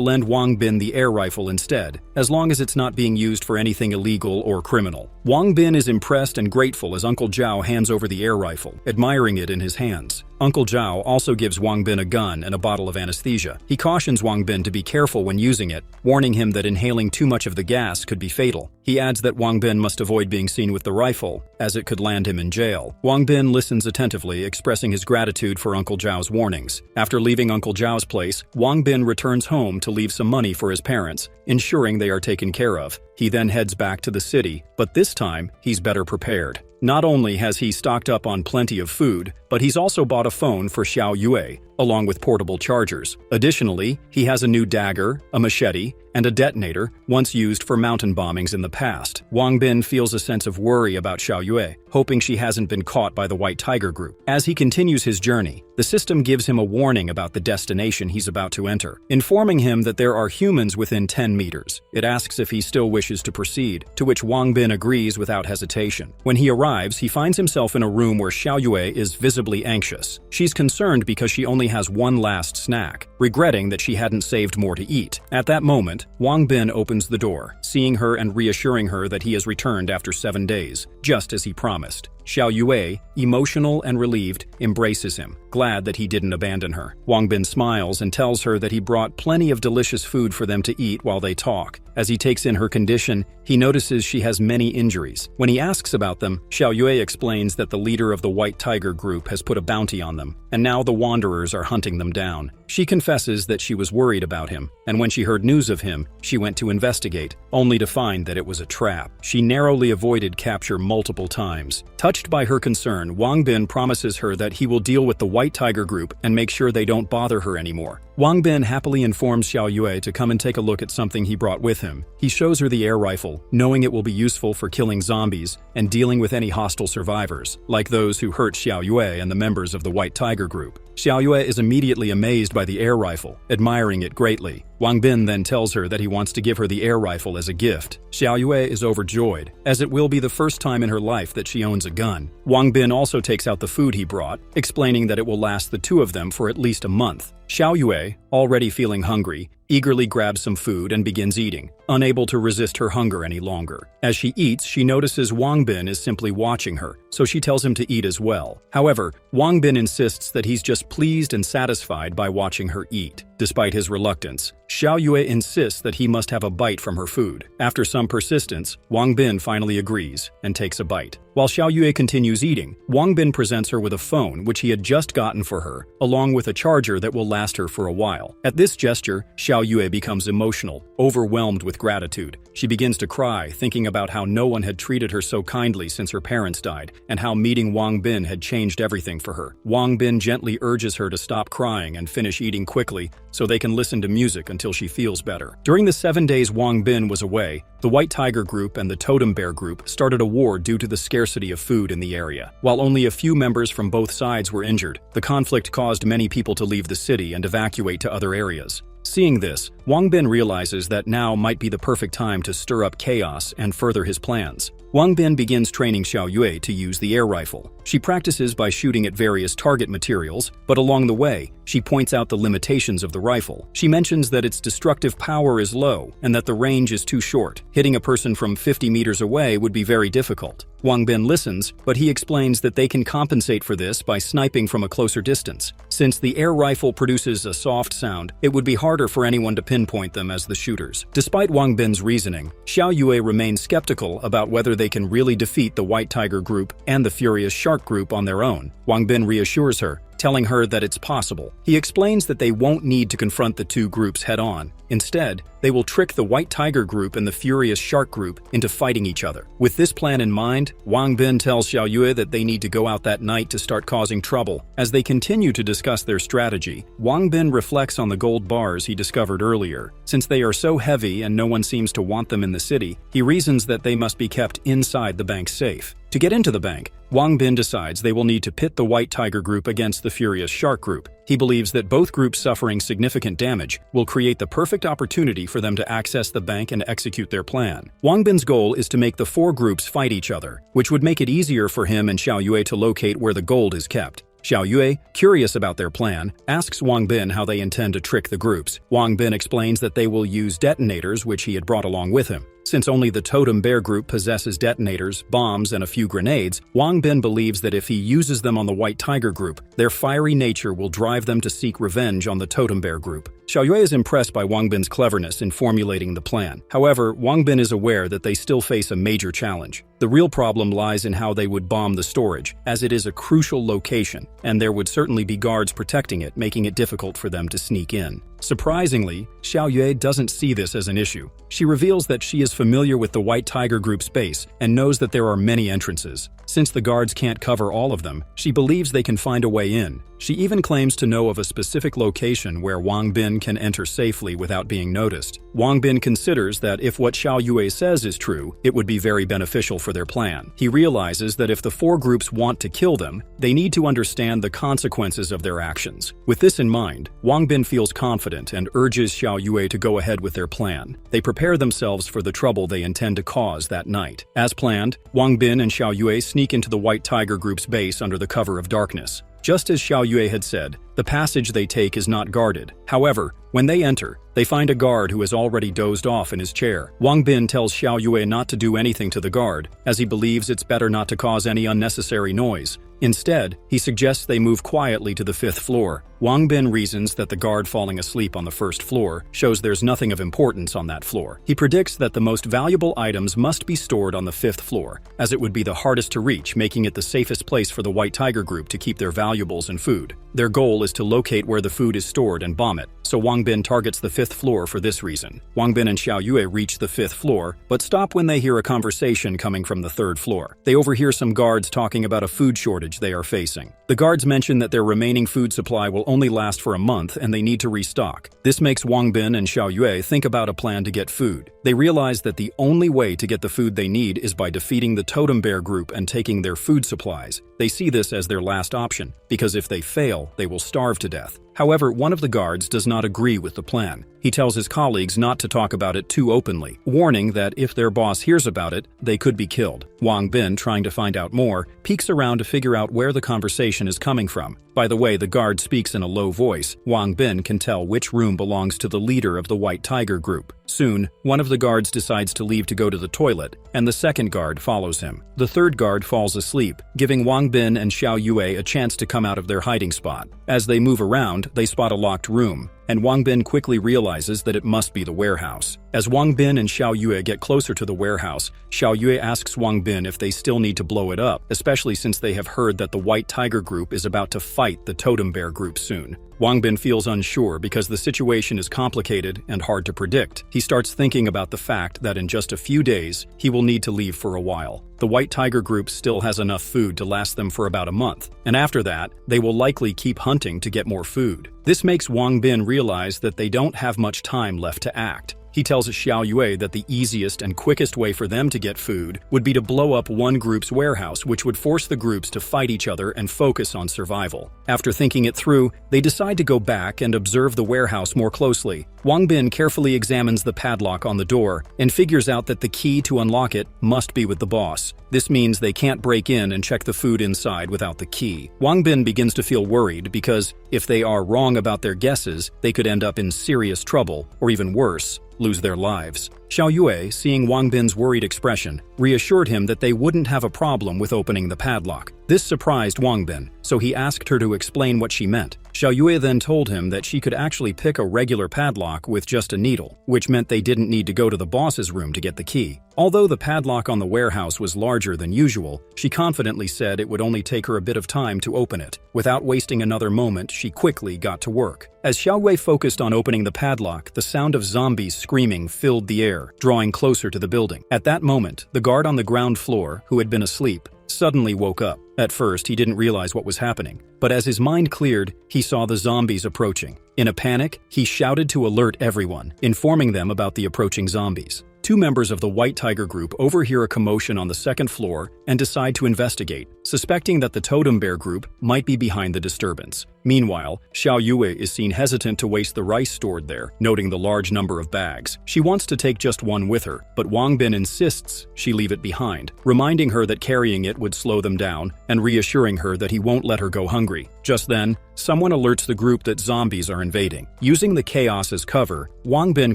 lend Wang Bin the air rifle instead, as long as it's not being used for anything illegal or criminal. Wang Bin is impressed and grateful as Uncle Zhao hands over the air rifle, admiring it in his hands. Uncle Zhao also gives Wang Bin a gun and a bottle of anesthesia. He cautions Wang Bin to be careful when using it, warning him that inhaling too much of the gas could be fatal. He adds that Wang Bin must avoid being seen with the rifle, as it could land him in jail. Wang Bin listens attentively, expressing his gratitude for Uncle Zhao's warnings. After leaving Uncle Zhao's place, Wang Bin returns home to leave some money for his parents, ensuring they are taken care of. He then heads back to the city, but this time, he's better prepared. Not only has he stocked up on plenty of food, but he's also bought a phone for Xiao Yue, along with portable chargers. Additionally, he has a new dagger, a machete, and a detonator, once used for mountain bombings in the past. Wang Bin feels a sense of worry about Xiao Yue, hoping she hasn't been caught by the White Tiger group. As he continues his journey, the system gives him a warning about the destination he's about to enter, informing him that there are humans within 10 meters. It asks if he still wishes to proceed, to which Wang Bin agrees without hesitation. When he arrives, he finds himself in a room where Xiao Yue is visibly anxious. She's concerned because she only has one last snack, regretting that she hadn't saved more to eat. At that moment, Wang Bin opens the door, seeing her and reassuring her that he has returned after 7 days, just as he promised. Xiao Yue, emotional and relieved, embraces him, glad that he didn't abandon her. Wang Bin smiles and tells her that he brought plenty of delicious food for them to eat while they talk. As he takes in her condition, he notices she has many injuries. When he asks about them, Xiao Yue explains that the leader of the White Tiger group has put a bounty on them, and now the Wanderers are hunting them down. She confesses that she was worried about him, and when she heard news of him, she went to investigate, only to find that it was a trap. She narrowly avoided capture multiple times. Touched by her concern, Wang Bin promises her that he will deal with the White Tiger group and make sure they don't bother her anymore. Wang Bin happily informs Xiao Yue to come and take a look at something he brought with him. He shows her the air rifle, knowing it will be useful for killing zombies and dealing with any hostile survivors, like those who hurt Xiao Yue and the members of the White Tiger group. Xiao Yue is immediately amazed by the air rifle, admiring it greatly. Wang Bin then tells her that he wants to give her the air rifle as a gift. Xiao Yue is overjoyed, as it will be the first time in her life that she owns a gun. Wang Bin also takes out the food he brought, explaining that it will last the two of them for at least a month. Xiao Yue, already feeling hungry, eagerly grabs some food and begins eating, unable to resist her hunger any longer. As she eats, she notices Wang Bin is simply watching her, so she tells him to eat as well. However, Wang Bin insists that he's just pleased and satisfied by watching her eat. Despite his reluctance, Xiao Yue insists that he must have a bite from her food. After some persistence, Wang Bin finally agrees and takes a bite. While Xiao Yue continues eating, Wang Bin presents her with a phone which he had just gotten for her, along with a charger that will last her for a while. At this gesture, Xiao Yue becomes emotional, overwhelmed with gratitude. She begins to cry, thinking about how no one had treated her so kindly since her parents died, and how meeting Wang Bin had changed everything for her. Wang Bin gently urges her to stop crying and finish eating quickly, so they can listen to music until she feels better. During the 7 days Wang Bin was away, the White Tiger group and the Totem Bear group started a war due to the scarcity of food in the area. While only a few members from both sides were injured, the conflict caused many people to leave the city and evacuate to other areas. Seeing this, Wang Bin realizes that now might be the perfect time to stir up chaos and further his plans. Wang Bin begins training Xiao Yue to use the air rifle. She practices by shooting at various target materials, but along the way, she points out the limitations of the rifle. She mentions that its destructive power is low and that the range is too short. Hitting a person from 50 meters away would be very difficult. Wang Bin listens, but he explains that they can compensate for this by sniping from a closer distance. Since the air rifle produces a soft sound, it would be harder for anyone to pinpoint them as the shooters. Despite Wang Bin's reasoning, Xiao Yue remains skeptical about whether they can really defeat the White Tiger Group and the Furious Shark Group on their own. Wang Bin reassures her, telling her that it's possible. He explains that they won't need to confront the two groups head-on. Instead, they will trick the White Tiger Group and the Furious Shark Group into fighting each other. With this plan in mind, Wang Bin tells Xiao Yue that they need to go out that night to start causing trouble. As they continue to discuss their strategy, Wang Bin reflects on the gold bars he discovered earlier. Since they are so heavy and no one seems to want them in the city, he reasons that they must be kept inside the bank's safe. To get into the bank, Wang Bin decides they will need to pit the White Tiger Group against the Furious Shark Group. He believes that both groups suffering significant damage will create the perfect opportunity for them to access the bank and execute their plan. Wang Bin's goal is to make the four groups fight each other, which would make it easier for him and Xiao Yue to locate where the gold is kept. Xiao Yue, curious about their plan, asks Wang Bin how they intend to trick the groups. Wang Bin explains that they will use detonators which he had brought along with him. Since only the Totem Bear Group possesses detonators, bombs, and a few grenades, Wang Bin believes that if he uses them on the White Tiger Group, their fiery nature will drive them to seek revenge on the Totem Bear Group. Xiao Yue is impressed by Wang Bin's cleverness in formulating the plan. However, Wang Bin is aware that they still face a major challenge. The real problem lies in how they would bomb the storage, as it is a crucial location, and there would certainly be guards protecting it, making it difficult for them to sneak in. Surprisingly, Xiao Yue doesn't see this as an issue. She reveals that she is familiar with the White Tiger Group's base and knows that there are many entrances. Since the guards can't cover all of them, she believes they can find a way in. She even claims to know of a specific location where Wang Bin can enter safely without being noticed. Wang Bin considers that if what Xiao Yue says is true, it would be very beneficial for their plan. He realizes that if the four groups want to kill them, they need to understand the consequences of their actions. With this in mind, Wang Bin feels confident and urges Xiao Yue to go ahead with their plan. They prepare themselves for the trouble they intend to cause that night. As planned, Wang Bin and Xiao Yue sneak into the White Tiger Group's base under the cover of darkness. Just as Xiao Yue had said, the passage they take is not guarded. However, when they enter, they find a guard who has already dozed off in his chair. Wang Bin tells Xiao Yue not to do anything to the guard, as he believes it's better not to cause any unnecessary noise. Instead, he suggests they move quietly to the 5th floor. Wang Bin reasons that the guard falling asleep on the 1st floor shows there's nothing of importance on that floor. He predicts that the most valuable items must be stored on the 5th floor, as it would be the hardest to reach, making it the safest place for the White Tiger Group to keep their valuables and food. Their goal is to locate where the food is stored and bomb it, so Wang Bin targets the 5th floor for this reason. Wang Bin and Xiao Yue reach the 5th floor, but stop when they hear a conversation coming from the 3rd floor. They overhear some guards talking about a food shortage they are facing. The guards mention that their remaining food supply will only last for a month and they need to restock. This makes Wang Bin and Xiao Yue think about a plan to get food. They realize that the only way to get the food they need is by defeating the Totem Bear Group and taking their food supplies. They see this as their last option, because if they fail, they will starve to death. However, one of the guards does not agree with the plan. He tells his colleagues not to talk about it too openly, warning that if their boss hears about it, they could be killed. Wang Bin, trying to find out more, peeks around to figure out where the conversation is coming from. By the way the guard speaks in a low voice, Wang Bin can tell which room belongs to the leader of the White Tiger Group. Soon, one of the guards decides to leave to go to the toilet, and the second guard follows him. The third guard falls asleep, giving Wang Bin and Xiao Yue a chance to come out of their hiding spot. As they move around, they spot a locked room, and Wang Bin quickly realizes that it must be the warehouse. As Wang Bin and Xiao Yue get closer to the warehouse, Xiao Yue asks Wang Bin if they still need to blow it up, especially since they have heard that the White Tiger Group is about to fight the Totem Bear Group soon. Wang Bin feels unsure because the situation is complicated and hard to predict. He starts thinking about the fact that in just a few days, he will need to leave for a while. The White Tiger Group still has enough food to last them for about a month, and after that, they will likely keep hunting to get more food. This makes Wang Bin realize that they don't have much time left to act. He tells Xiao Yue that the easiest and quickest way for them to get food would be to blow up one group's warehouse, which would force the groups to fight each other and focus on survival. After thinking it through, they decide to go back and observe the warehouse more closely. Wang Bin carefully examines the padlock on the door and figures out that the key to unlock it must be with the boss. This means they can't break in and check the food inside without the key. Wang Bin begins to feel worried because if they are wrong about their guesses, they could end up in serious trouble, or even worse, lose their lives. Xiao Yue, seeing Wang Bin's worried expression, reassured him that they wouldn't have a problem with opening the padlock. This surprised Wang Bin, so he asked her to explain what she meant. Xiao Yue then told him that she could actually pick a regular padlock with just a needle, which meant they didn't need to go to the boss's room to get the key. Although the padlock on the warehouse was larger than usual, she confidently said it would only take her a bit of time to open it. Without wasting another moment, she quickly got to work. As Xiao Yue focused on opening the padlock, the sound of zombies screaming filled the air, drawing closer to the building. At that moment, the guard on the ground floor, who had been asleep, suddenly woke up. At first, he didn't realize what was happening, but as his mind cleared, he saw the zombies approaching. In a panic, he shouted to alert everyone, informing them about the approaching zombies. Two members of the White Tiger group overhear a commotion on the second floor and decide to investigate, suspecting that the Totem Bear group might be behind the disturbance. Meanwhile, Xiao Yue is seen hesitant to waste the rice stored there, noting the large number of bags. She wants to take just one with her, but Wang Bin insists she leave it behind, reminding her that carrying it would slow them down and reassuring her that he won't let her go hungry. Just then, someone alerts the group that zombies are invading. Using the chaos as cover, Wang Bin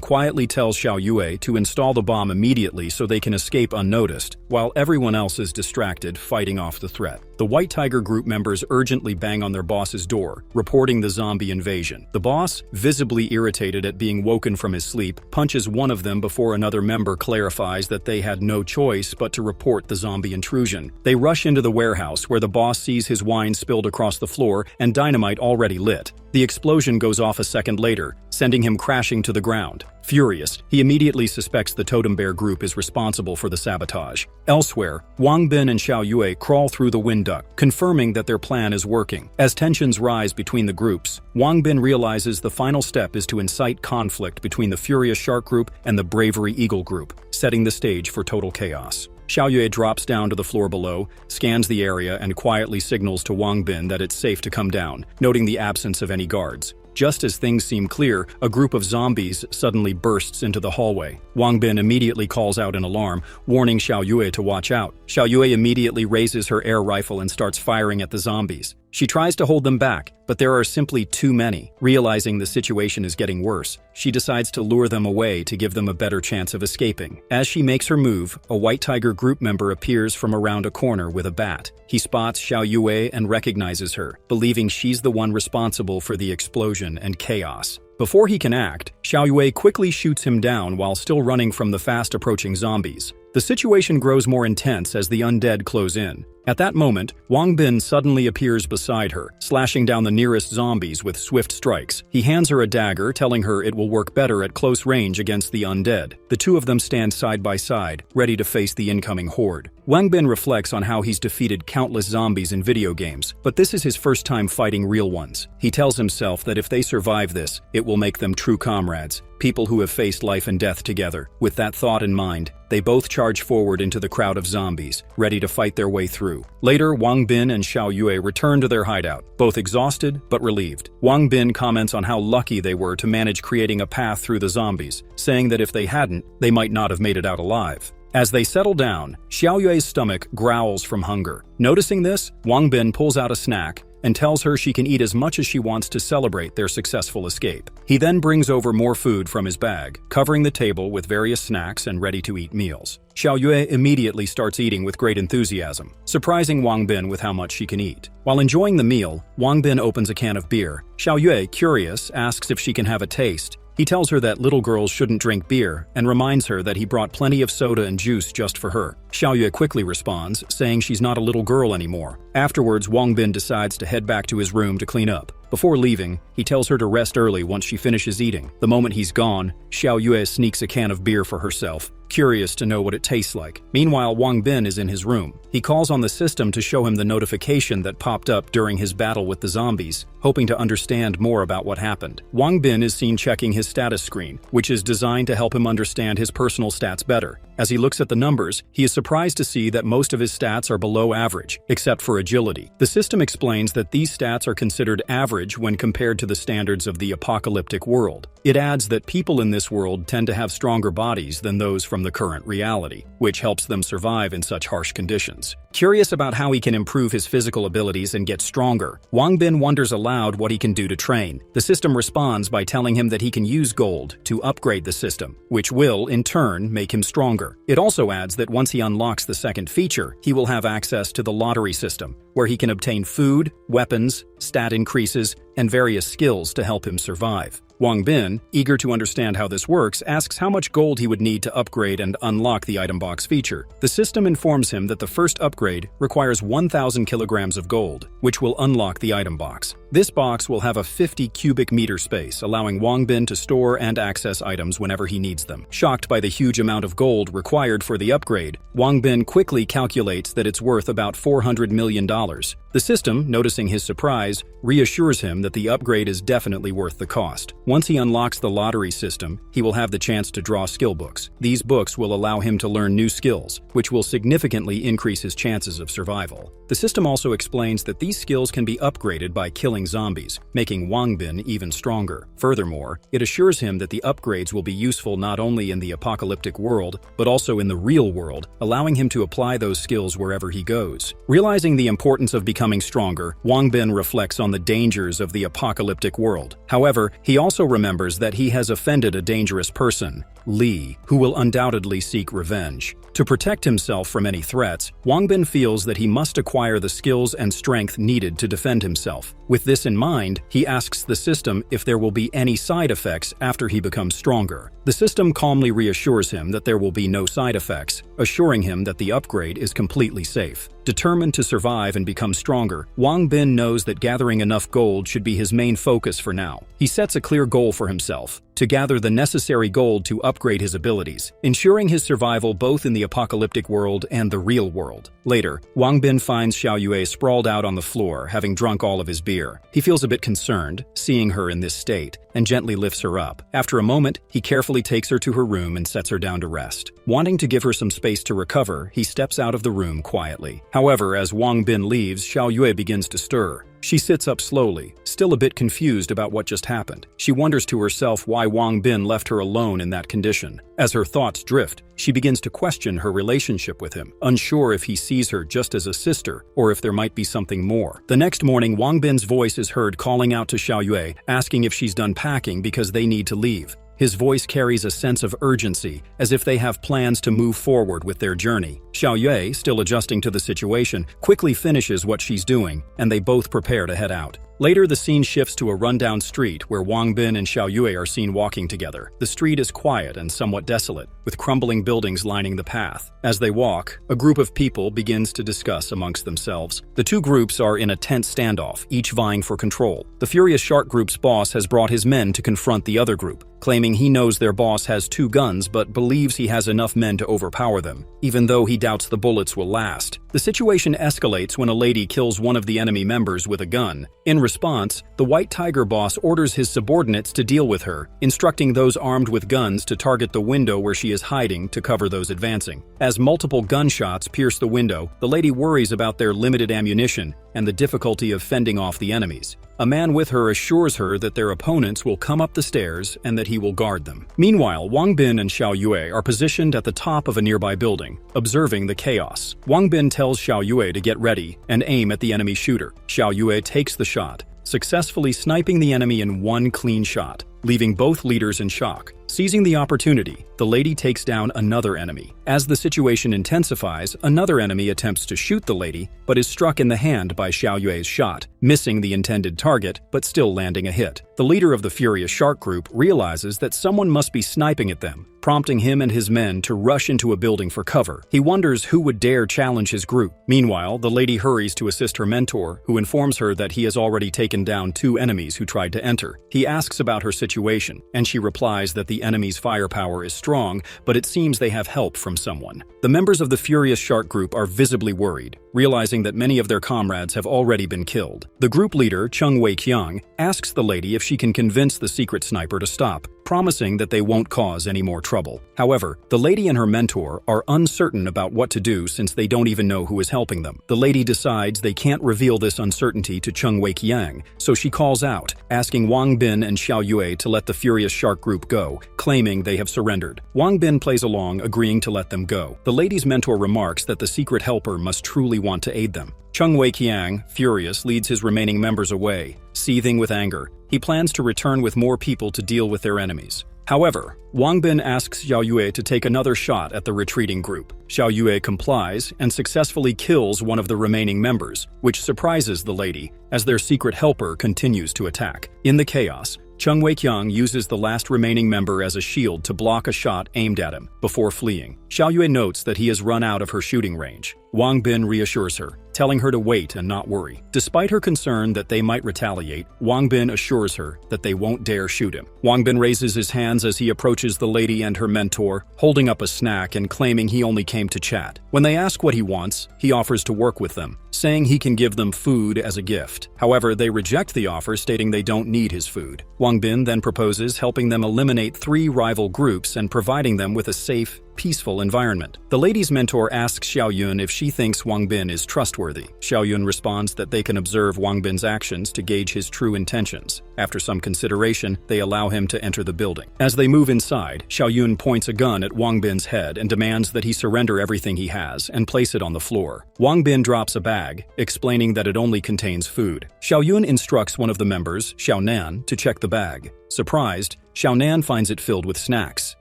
quietly tells Xiao Yue to install the bomb immediately so they can escape unnoticed, while everyone else is distracted fighting off the threat. The White Tiger group members urgently bang on their boss's door, reporting the zombie invasion. The boss, visibly irritated at being woken from his sleep, punches one of them before another member clarifies that they had no choice but to report the zombie intrusion. They rush into the warehouse where the boss sees his wine spilled across the floor and dynamite already lit. The explosion goes off a second later, sending him crashing to the ground. Furious, he immediately suspects the Totem Bear group is responsible for the sabotage. Elsewhere, Wang Bin and Xiao Yue crawl through the wind duct, confirming that their plan is working. As tensions rise between the groups, Wang Bin realizes the final step is to incite conflict between the Furious Shark group and the Bravery Eagle group, setting the stage for total chaos. Xiao Yue drops down to the floor below, scans the area, and quietly signals to Wang Bin that it's safe to come down, noting the absence of any guards. Just as things seem clear, a group of zombies suddenly bursts into the hallway. Wang Bin immediately calls out an alarm, warning Xiao Yue to watch out. Xiao Yue immediately raises her air rifle and starts firing at the zombies. She tries to hold them back, but there are simply too many. Realizing the situation is getting worse, she decides to lure them away to give them a better chance of escaping. As she makes her move, a White Tiger group member appears from around a corner with a bat. He spots Xiao Yue and recognizes her, believing she's the one responsible for the explosion and chaos. Before he can act, Xiao Yue quickly shoots him down while still running from the fast-approaching zombies. The situation grows more intense as the undead close in. At that moment, Wang Bin suddenly appears beside her, slashing down the nearest zombies with swift strikes. He hands her a dagger, telling her it will work better at close range against the undead. The two of them stand side by side, ready to face the incoming horde. Wang Bin reflects on how he's defeated countless zombies in video games, but this is his first time fighting real ones. He tells himself that if they survive this, it will make them true comrades, people who have faced life and death together. With that thought in mind, they both charge forward into the crowd of zombies, ready to fight their way through. Later, Wang Bin and Xiao Yue return to their hideout, both exhausted but relieved. Wang Bin comments on how lucky they were to manage creating a path through the zombies, saying that if they hadn't, they might not have made it out alive. As they settle down, Xiao Yue's stomach growls from hunger. Noticing this, Wang Bin pulls out a snack and tells her she can eat as much as she wants to celebrate their successful escape. He then brings over more food from his bag, covering the table with various snacks and ready-to-eat meals. Xiao Yue immediately starts eating with great enthusiasm, surprising Wang Bin with how much she can eat. While enjoying the meal, Wang Bin opens a can of beer. Xiao Yue, curious, asks if she can have a taste. He tells her that little girls shouldn't drink beer and reminds her that he brought plenty of soda and juice just for her. Xiao Yue quickly responds, saying she's not a little girl anymore. Afterwards, Wang Bin decides to head back to his room to clean up. Before leaving, he tells her to rest early once she finishes eating. The moment he's gone, Xiao Yue sneaks a can of beer for herself, curious to know what it tastes like. Meanwhile, Wang Bin is in his room. He calls on the system to show him the notification that popped up during his battle with the zombies, hoping to understand more about what happened. Wang Bin is seen checking his status screen, which is designed to help him understand his personal stats better. As he looks at the numbers, he is surprised to see that most of his stats are below average, except for agility. The system explains that these stats are considered average when compared to the standards of the apocalyptic world. It adds that people in this world tend to have stronger bodies than those from from the current reality, which helps them survive in such harsh conditions. Curious about how he can improve his physical abilities and get stronger, Wang Bin wonders aloud what he can do to train. The system responds by telling him that he can use gold to upgrade the system, which will, in turn, make him stronger. It also adds that once he unlocks the second feature, he will have access to the lottery system, where he can obtain food, weapons, stat increases, and various skills to help him survive. Wang Bin, eager to understand how this works, asks how much gold he would need to upgrade and unlock the item box feature. The system informs him that the first upgrade requires 1,000 kilograms of gold, which will unlock the item box. This box will have a 50 cubic meter space, allowing Wang Bin to store and access items whenever he needs them. Shocked by the huge amount of gold required for the upgrade, Wang Bin quickly calculates that it's worth about $400 million. The system, noticing his surprise, reassures him that the upgrade is definitely worth the cost. Once he unlocks the lottery system, he will have the chance to draw skill books. These books will allow him to learn new skills, which will significantly increase his chances of survival. The system also explains that these skills can be upgraded by killing zombies, making Wang Bin even stronger. Furthermore, it assures him that the upgrades will be useful not only in the apocalyptic world, but also in the real world, allowing him to apply those skills wherever he goes. Realizing the importance of becoming stronger, Wang Bin reflects on the dangers of the apocalyptic world. However, he also remembers that he has offended a dangerous person, Li, who will undoubtedly seek revenge. To protect himself from any threats, Wang Bin feels that he must acquire the skills and strength needed to defend himself. With this in mind, he asks the system if there will be any side effects after he becomes stronger. The system calmly reassures him that there will be no side effects, assuring him that the upgrade is completely safe. Determined to survive and become stronger, Wang Bin knows that gathering enough gold should be his main focus for now. He sets a clear goal for himself: to gather the necessary gold to upgrade his abilities, ensuring his survival both in the apocalyptic world and the real world. Later, Wang Bin finds Xiao Yue sprawled out on the floor, having drunk all of his beer. He feels a bit concerned, seeing her in this state, and gently lifts her up. After a moment, he carefully takes her to her room and sets her down to rest. Wanting to give her some space to recover, he steps out of the room quietly. However, as Wang Bin leaves, Xiao Yue begins to stir. She sits up slowly, still a bit confused about what just happened. She wonders to herself why Wang Bin left her alone in that condition. As her thoughts drift, she begins to question her relationship with him, unsure if he sees her just as a sister or if there might be something more. The next morning, Wang Bin's voice is heard calling out to Xiao Yue, asking if she's done packing because they need to leave. His voice carries a sense of urgency, as if they have plans to move forward with their journey. Xiao Yue, still adjusting to the situation, quickly finishes what she's doing, and they both prepare to head out. Later, the scene shifts to a rundown street where Wang Bin and Xiao Yue are seen walking together. The street is quiet and somewhat desolate, with crumbling buildings lining the path. As they walk, a group of people begins to discuss amongst themselves. The two groups are in a tense standoff, each vying for control. The Furious Shark Group's boss has brought his men to confront the other group, claiming he knows their boss has 2 guns but believes he has enough men to overpower them, even though he doubts the bullets will last. The situation escalates when a lady kills one of the enemy members with a gun. In response, the White Tiger boss orders his subordinates to deal with her, instructing those armed with guns to target the window where she is hiding to cover those advancing. As multiple gunshots pierce the window, the lady worries about their limited ammunition and the difficulty of fending off the enemies. A man with her assures her that their opponents will come up the stairs and that he will guard them. Meanwhile, Wang Bin and Xiao Yue are positioned at the top of a nearby building, observing the chaos. Wang Bin tells Xiao Yue to get ready and aim at the enemy shooter. Xiao Yue takes the shot, successfully sniping the enemy in one clean shot, leaving both leaders in shock. Seizing the opportunity, the lady takes down another enemy. As the situation intensifies, another enemy attempts to shoot the lady, but is struck in the hand by Xiao Yue's shot, missing the intended target, but still landing a hit. The leader of the Furious Shark Group realizes that someone must be sniping at them, prompting him and his men to rush into a building for cover. He wonders who would dare challenge his group. Meanwhile, the lady hurries to assist her mentor, who informs her that he has already taken down 2 enemies who tried to enter. He asks about her situation, and she replies that the enemy's firepower is strong, but it seems they have help from someone. The members of the Furious Shark Group are visibly worried, realizing that many of their comrades have already been killed. The group leader, Chung Wei-kyung, asks the lady if she can convince the secret sniper to stop, promising that they won't cause any more trouble. However, the lady and her mentor are uncertain about what to do since they don't even know who is helping them. The lady decides they can't reveal this uncertainty to Chung Wei-kyang, so she calls out, asking Wang Bin and Xiao Yue to let the Furious Shark group go, claiming they have surrendered. Wang Bin plays along, agreeing to let them go. The lady's mentor remarks that the secret helper must truly want to aid them. Chung Wei-kyang, furious, leads his remaining members away, seething with anger. He plans to return with more people to deal with their enemies. However, Wang Bin asks Xiao Yue to take another shot at the retreating group. Xiao Yue complies and successfully kills one of the remaining members, which surprises the lady as their secret helper continues to attack. In the chaos, Chung Wei-kyang uses the last remaining member as a shield to block a shot aimed at him before fleeing. Xiao Yue notes that he has run out of her shooting range. Wang Bin reassures her, telling her to wait and not worry. Despite her concern that they might retaliate, Wang Bin assures her that they won't dare shoot him. Wang Bin raises his hands as he approaches the lady and her mentor, holding up a snack and claiming he only came to chat. When they ask what he wants, he offers to work with them, saying he can give them food as a gift. However, they reject the offer, stating they don't need his food. Wang Bin then proposes helping them eliminate 3 rival groups and providing them with a safe, peaceful environment. The lady's mentor asks Xiao Yun if she thinks Wang Bin is trustworthy. Xiao Yun responds that they can observe Wang Bin's actions to gauge his true intentions. After some consideration, they allow him to enter the building. As they move inside, Xiao Yun points a gun at Wang Bin's head and demands that he surrender everything he has and place it on the floor. Wang Bin drops a bag, explaining that it only contains food. Xiao Yun instructs one of the members, Xiao Nan, to check the bag. Surprised, Xiao Nan finds it filled with snacks.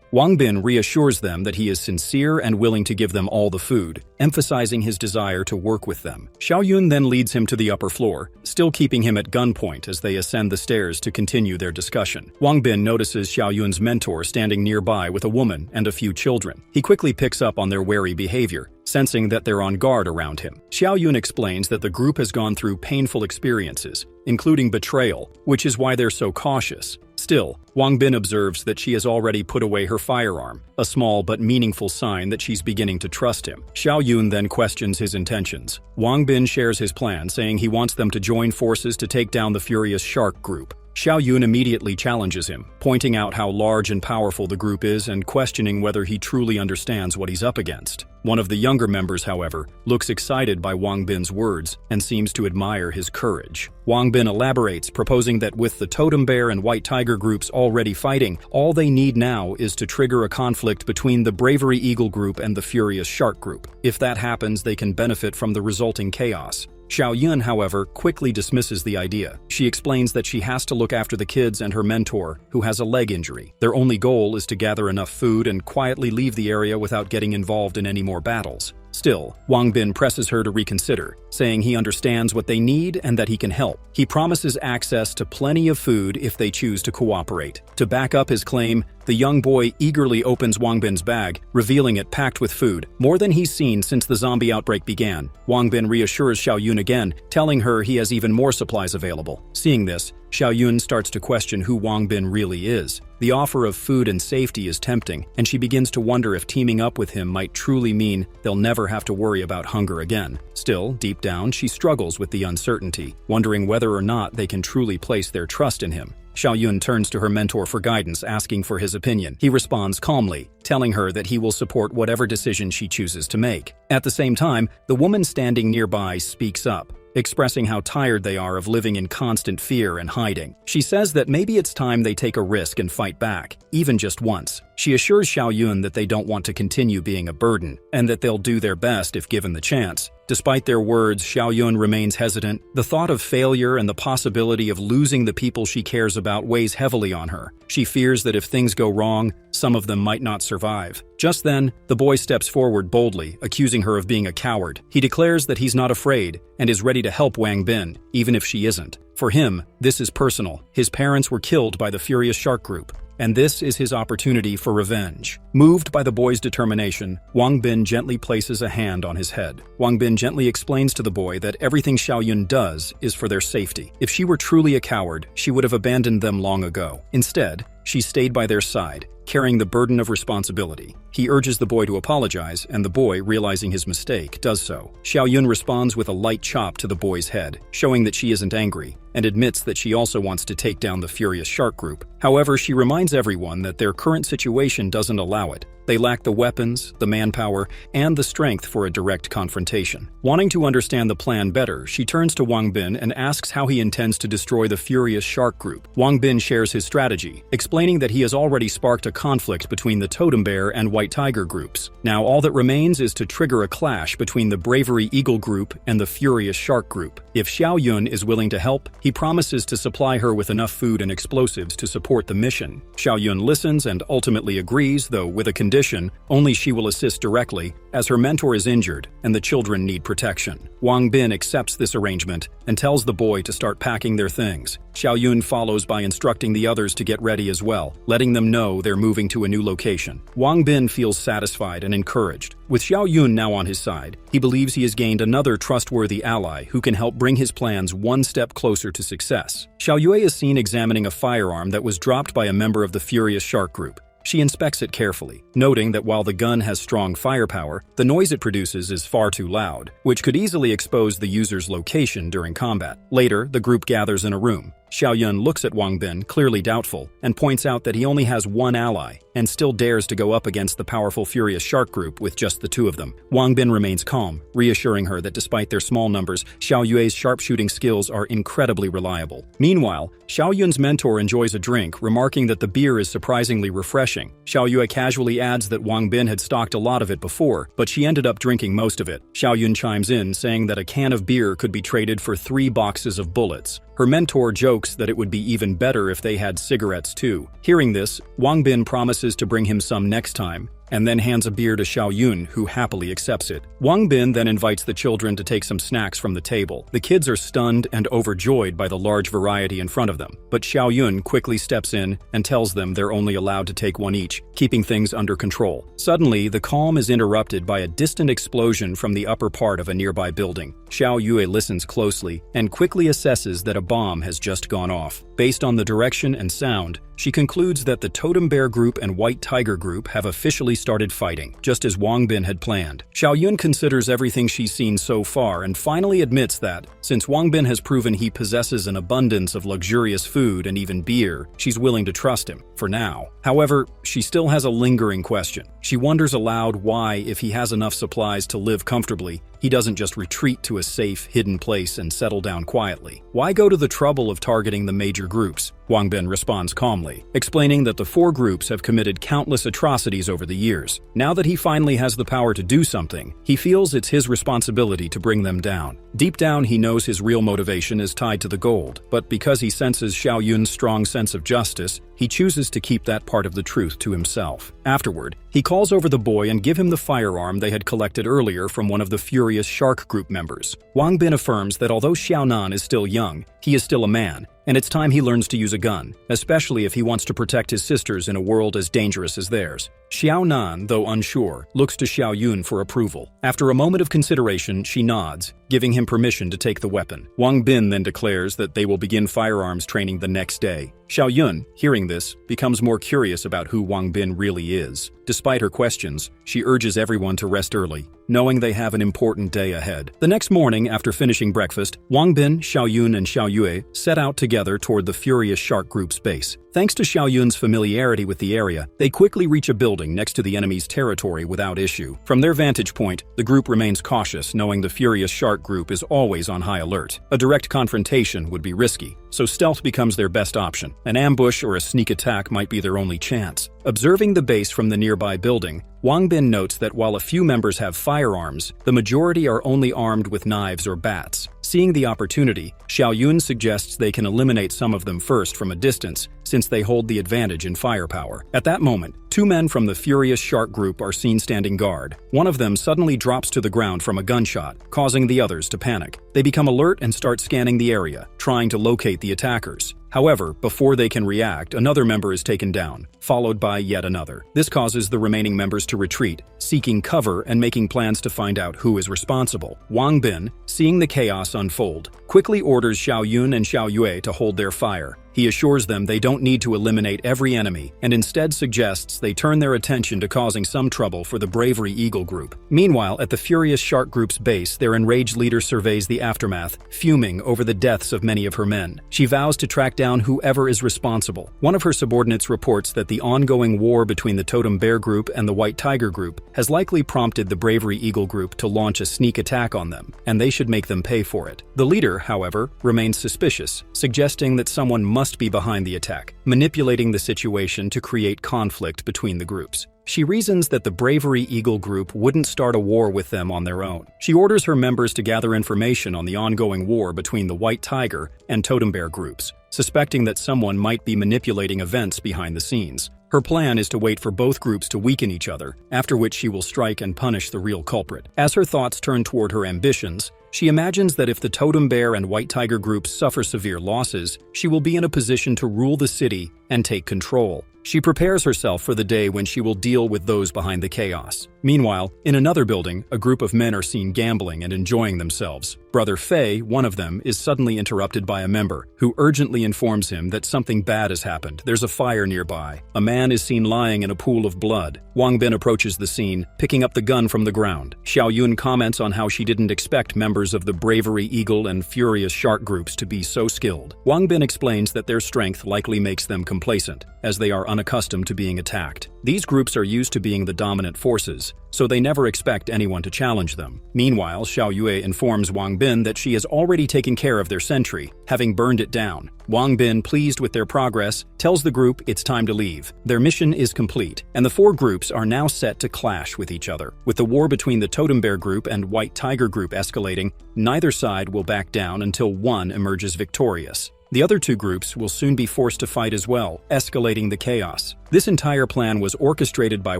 Wang Bin reassures them that he is sincere and willing to give them all the food, emphasizing his desire to work with them. Xiao Yun then leads him to the upper floor, still keeping him at gunpoint as they ascend the stairs to continue their discussion. Wang Bin notices Xiao Yun's mentor standing nearby with a woman and a few children. He quickly picks up on their wary behavior, sensing that they're on guard around him. Xiao Yun explains that the group has gone through painful experiences, including betrayal, which is why they're so cautious. Still, Wang Bin observes that she has already put away her firearm, a small but meaningful sign that she's beginning to trust him. Xiao Yun then questions his intentions. Wang Bin shares his plan, saying he wants them to join forces to take down the Furious Shark group. Xiao Yun immediately challenges him, pointing out how large and powerful the group is and questioning whether he truly understands what he's up against. One of the younger members, however, looks excited by Wang Bin's words and seems to admire his courage. Wang Bin elaborates, proposing that with the Totem Bear and White Tiger groups already fighting, all they need now is to trigger a conflict between the Bravery Eagle group and the Furious Shark group. If that happens, they can benefit from the resulting chaos. Xiao Yun, however, quickly dismisses the idea. She explains that she has to look after the kids and her mentor, who has a leg injury. Their only goal is to gather enough food and quietly leave the area without getting involved in any more battles. Still, Wang Bin presses her to reconsider, saying he understands what they need and that he can help. He promises access to plenty of food if they choose to cooperate. To back up his claim, the young boy eagerly opens Wang Bin's bag, revealing it packed with food, more than he's seen since the zombie outbreak began. Wang Bin reassures Xiao Yun again, telling her he has even more supplies available. Seeing this, Xiao Yun starts to question who Wang Bin really is. The offer of food and safety is tempting, and she begins to wonder if teaming up with him might truly mean they'll never have to worry about hunger again. Still, deep down, she struggles with the uncertainty, wondering whether or not they can truly place their trust in him. Xiao Yun turns to her mentor for guidance, asking for his opinion. He responds calmly, telling her that he will support whatever decision she chooses to make. At the same time, the woman standing nearby speaks up, expressing how tired they are of living in constant fear and hiding. She says that maybe it's time they take a risk and fight back, even just once. She assures Xiao Yun that they don't want to continue being a burden, and that they'll do their best if given the chance. Despite their words, Xiao Yun remains hesitant. The thought of failure and the possibility of losing the people she cares about weighs heavily on her. She fears that if things go wrong, some of them might not survive. Just then, the boy steps forward boldly, accusing her of being a coward. He declares that he's not afraid and is ready to help Wang Bin, even if she isn't. For him, this is personal. His parents were killed by the Furious Shark group, and this is his opportunity for revenge. Moved by the boy's determination, Wang Bin gently places a hand on his head. Wang Bin gently explains to the boy that everything Xiao Yun does is for their safety. If she were truly a coward, she would have abandoned them long ago. Instead, she stayed by their side, carrying the burden of responsibility. He urges the boy to apologize, and the boy, realizing his mistake, does so. Xiaoyun responds with a light chop to the boy's head, showing that she isn't angry, and admits that she also wants to take down the furious shark group. However, she reminds everyone that their current situation doesn't allow it. They lack the weapons, the manpower, and the strength for a direct confrontation. Wanting to understand the plan better, she turns to Wang Bin and asks how he intends to destroy the furious shark group. Wang Bin shares his strategy, explaining that he has already sparked a conflict between the totem bear and white tiger groups. Now all that remains is to trigger a clash between the bravery eagle group and the furious shark group. If Xiaoyun is willing to help, he promises to supply her with enough food and explosives to support the mission. Xiaoyun listens and ultimately agrees, though with a condition: only she will assist directly, as her mentor is injured and the children need protection. Wang Bin accepts this arrangement and tells the boy to start packing their things. Xiaoyun follows by instructing the others to get ready as well, letting them know they're moving to a new location. Wang Bin feels satisfied and encouraged. With Xiaoyun now on his side, he believes he has gained another trustworthy ally who can help bring his plans one step closer to success. Xiaoyue is seen examining a firearm that was dropped by a member of the furious shark group. She inspects it carefully, noting that while the gun has strong firepower, the noise it produces is far too loud, which could easily expose the user's location during combat. Later, the group gathers in a room. Xiaoyun looks at Wang Bin, clearly doubtful, and points out that he only has one ally, and still dares to go up against the powerful furious shark group with just the two of them. Wang Bin remains calm, reassuring her that despite their small numbers, Xiaoyue's sharpshooting skills are incredibly reliable. Meanwhile, Xiaoyun's mentor enjoys a drink, remarking that the beer is surprisingly refreshing. Xiaoyue casually adds that Wang Bin had stocked a lot of it before, but she ended up drinking most of it. Xiaoyun chimes in, saying that a can of beer could be traded for 3 boxes of bullets. Her mentor jokes that it would be even better if they had cigarettes too. Hearing this, Wang Bin promises to bring him some next time, and then hands a beer to Xiaoyun, who happily accepts it. Wang Bin then invites the children to take some snacks from the table. The kids are stunned and overjoyed by the large variety in front of them, but Xiaoyun quickly steps in and tells them they're only allowed to take one each, keeping things under control. Suddenly, the calm is interrupted by a distant explosion from the upper part of a nearby building. Xiaoyue listens closely and quickly assesses that a bomb has just gone off. Based on the direction and sound, she concludes that the Totem Bear Group and White Tiger Group have officially started fighting, just as Wang Bin had planned. Xiaoyun considers everything she's seen so far and finally admits that, since Wang Bin has proven he possesses an abundance of luxurious food and even beer, she's willing to trust him, for now. However, she still has a lingering question. She wonders aloud why, if he has enough supplies to live comfortably, he doesn't just retreat to a safe, hidden place and settle down quietly. Why go to the trouble of targeting the major groups? Wang Bin responds calmly, explaining that the 4 groups have committed countless atrocities over the years. Now that he finally has the power to do something, he feels it's his responsibility to bring them down. Deep down, he knows his real motivation is tied to the gold, but because he senses Xiaoyun's strong sense of justice, he chooses to keep that part of the truth to himself. Afterward, he calls over the boy and gives him the firearm they had collected earlier from one of the furious shark group members. Wang Bin affirms that although Xiaonan is still young, he is still a man, and it's time he learns to use a gun, especially if he wants to protect his sisters in a world as dangerous as theirs. Xiaonan, though unsure, looks to Xiaoyun for approval. After a moment of consideration, she nods, giving him permission to take the weapon. Wang Bin then declares that they will begin firearms training the next day. Xiaoyun, hearing this, becomes more curious about who Wang Bin really is. Despite her questions, she urges everyone to rest early, knowing they have an important day ahead. The next morning, after finishing breakfast, Wang Bin, Xiaoyun, and Xiaoyue set out together toward the furious shark group's base. Thanks to Xiaoyun's familiarity with the area, they quickly reach a building next to the enemy's territory without issue. From their vantage point, the group remains cautious, knowing the furious shark group is always on high alert. A direct confrontation would be risky, so stealth becomes their best option. An ambush or a sneak attack might be their only chance. Observing the base from the nearby building, Wang Bin notes that while a few members have firearms, the majority are only armed with knives or bats. Seeing the opportunity, Xiaoyun suggests they can eliminate some of them first from a distance, since they hold the advantage in firepower. At that moment, 2 men from the furious shark group are seen standing guard. One of them suddenly drops to the ground from a gunshot, causing the others to panic. They become alert and start scanning the area, trying to locate the attackers. However, before they can react, another member is taken down, followed by yet another. This causes the remaining members to retreat, seeking cover and making plans to find out who is responsible. Wang Bin, seeing the chaos unfold, quickly orders Xiaoyun and Xiaoyue to hold their fire. He assures them they don't need to eliminate every enemy and instead suggests they turn their attention to causing some trouble for the Bravery Eagle group. Meanwhile, at the Furious Shark group's base, their enraged leader surveys the aftermath, fuming over the deaths of many of her men. She vows to track down whoever is responsible. One of her subordinates reports that the ongoing war between the Totem Bear group and the White Tiger group has likely prompted the Bravery Eagle group to launch a sneak attack on them, and they should make them pay for it. The leader, however, remains suspicious, suggesting that someone must be behind the attack, manipulating the situation to create conflict between the groups. She reasons that the Bravery Eagle group wouldn't start a war with them on their own. She orders her members to gather information on the ongoing war between the White Tiger and Totem Bear groups, suspecting that someone might be manipulating events behind the scenes. Her plan is to wait for both groups to weaken each other, after which she will strike and punish the real culprit. As her thoughts turn toward her ambitions, she imagines that if the Totem Bear and White Tiger groups suffer severe losses, she will be in a position to rule the city and take control. She prepares herself for the day when she will deal with those behind the chaos. Meanwhile, in another building, a group of men are seen gambling and enjoying themselves. Brother Fei, one of them, is suddenly interrupted by a member, who urgently informs him that something bad has happened. There's a fire nearby. A man is seen lying in a pool of blood. Wang Bin approaches the scene, picking up the gun from the ground. Xiao Yun comments on how she didn't expect members of the Bravery Eagle and Furious Shark groups to be so skilled. Wang Bin explains that their strength likely makes them complacent, as they are unaccustomed to being attacked. These groups are used to being the dominant forces, so they never expect anyone to challenge them. Meanwhile, Xiao Yue informs Wang Bin that she has already taken care of their sentry, having burned it down. Wang Bin, pleased with their progress, tells the group it's time to leave. Their mission is complete, and the four groups are now set to clash with each other. With the war between the Totem Bear group and White Tiger group escalating, neither side will back down until one emerges victorious. The other two groups will soon be forced to fight as well, escalating the chaos. This entire plan was orchestrated by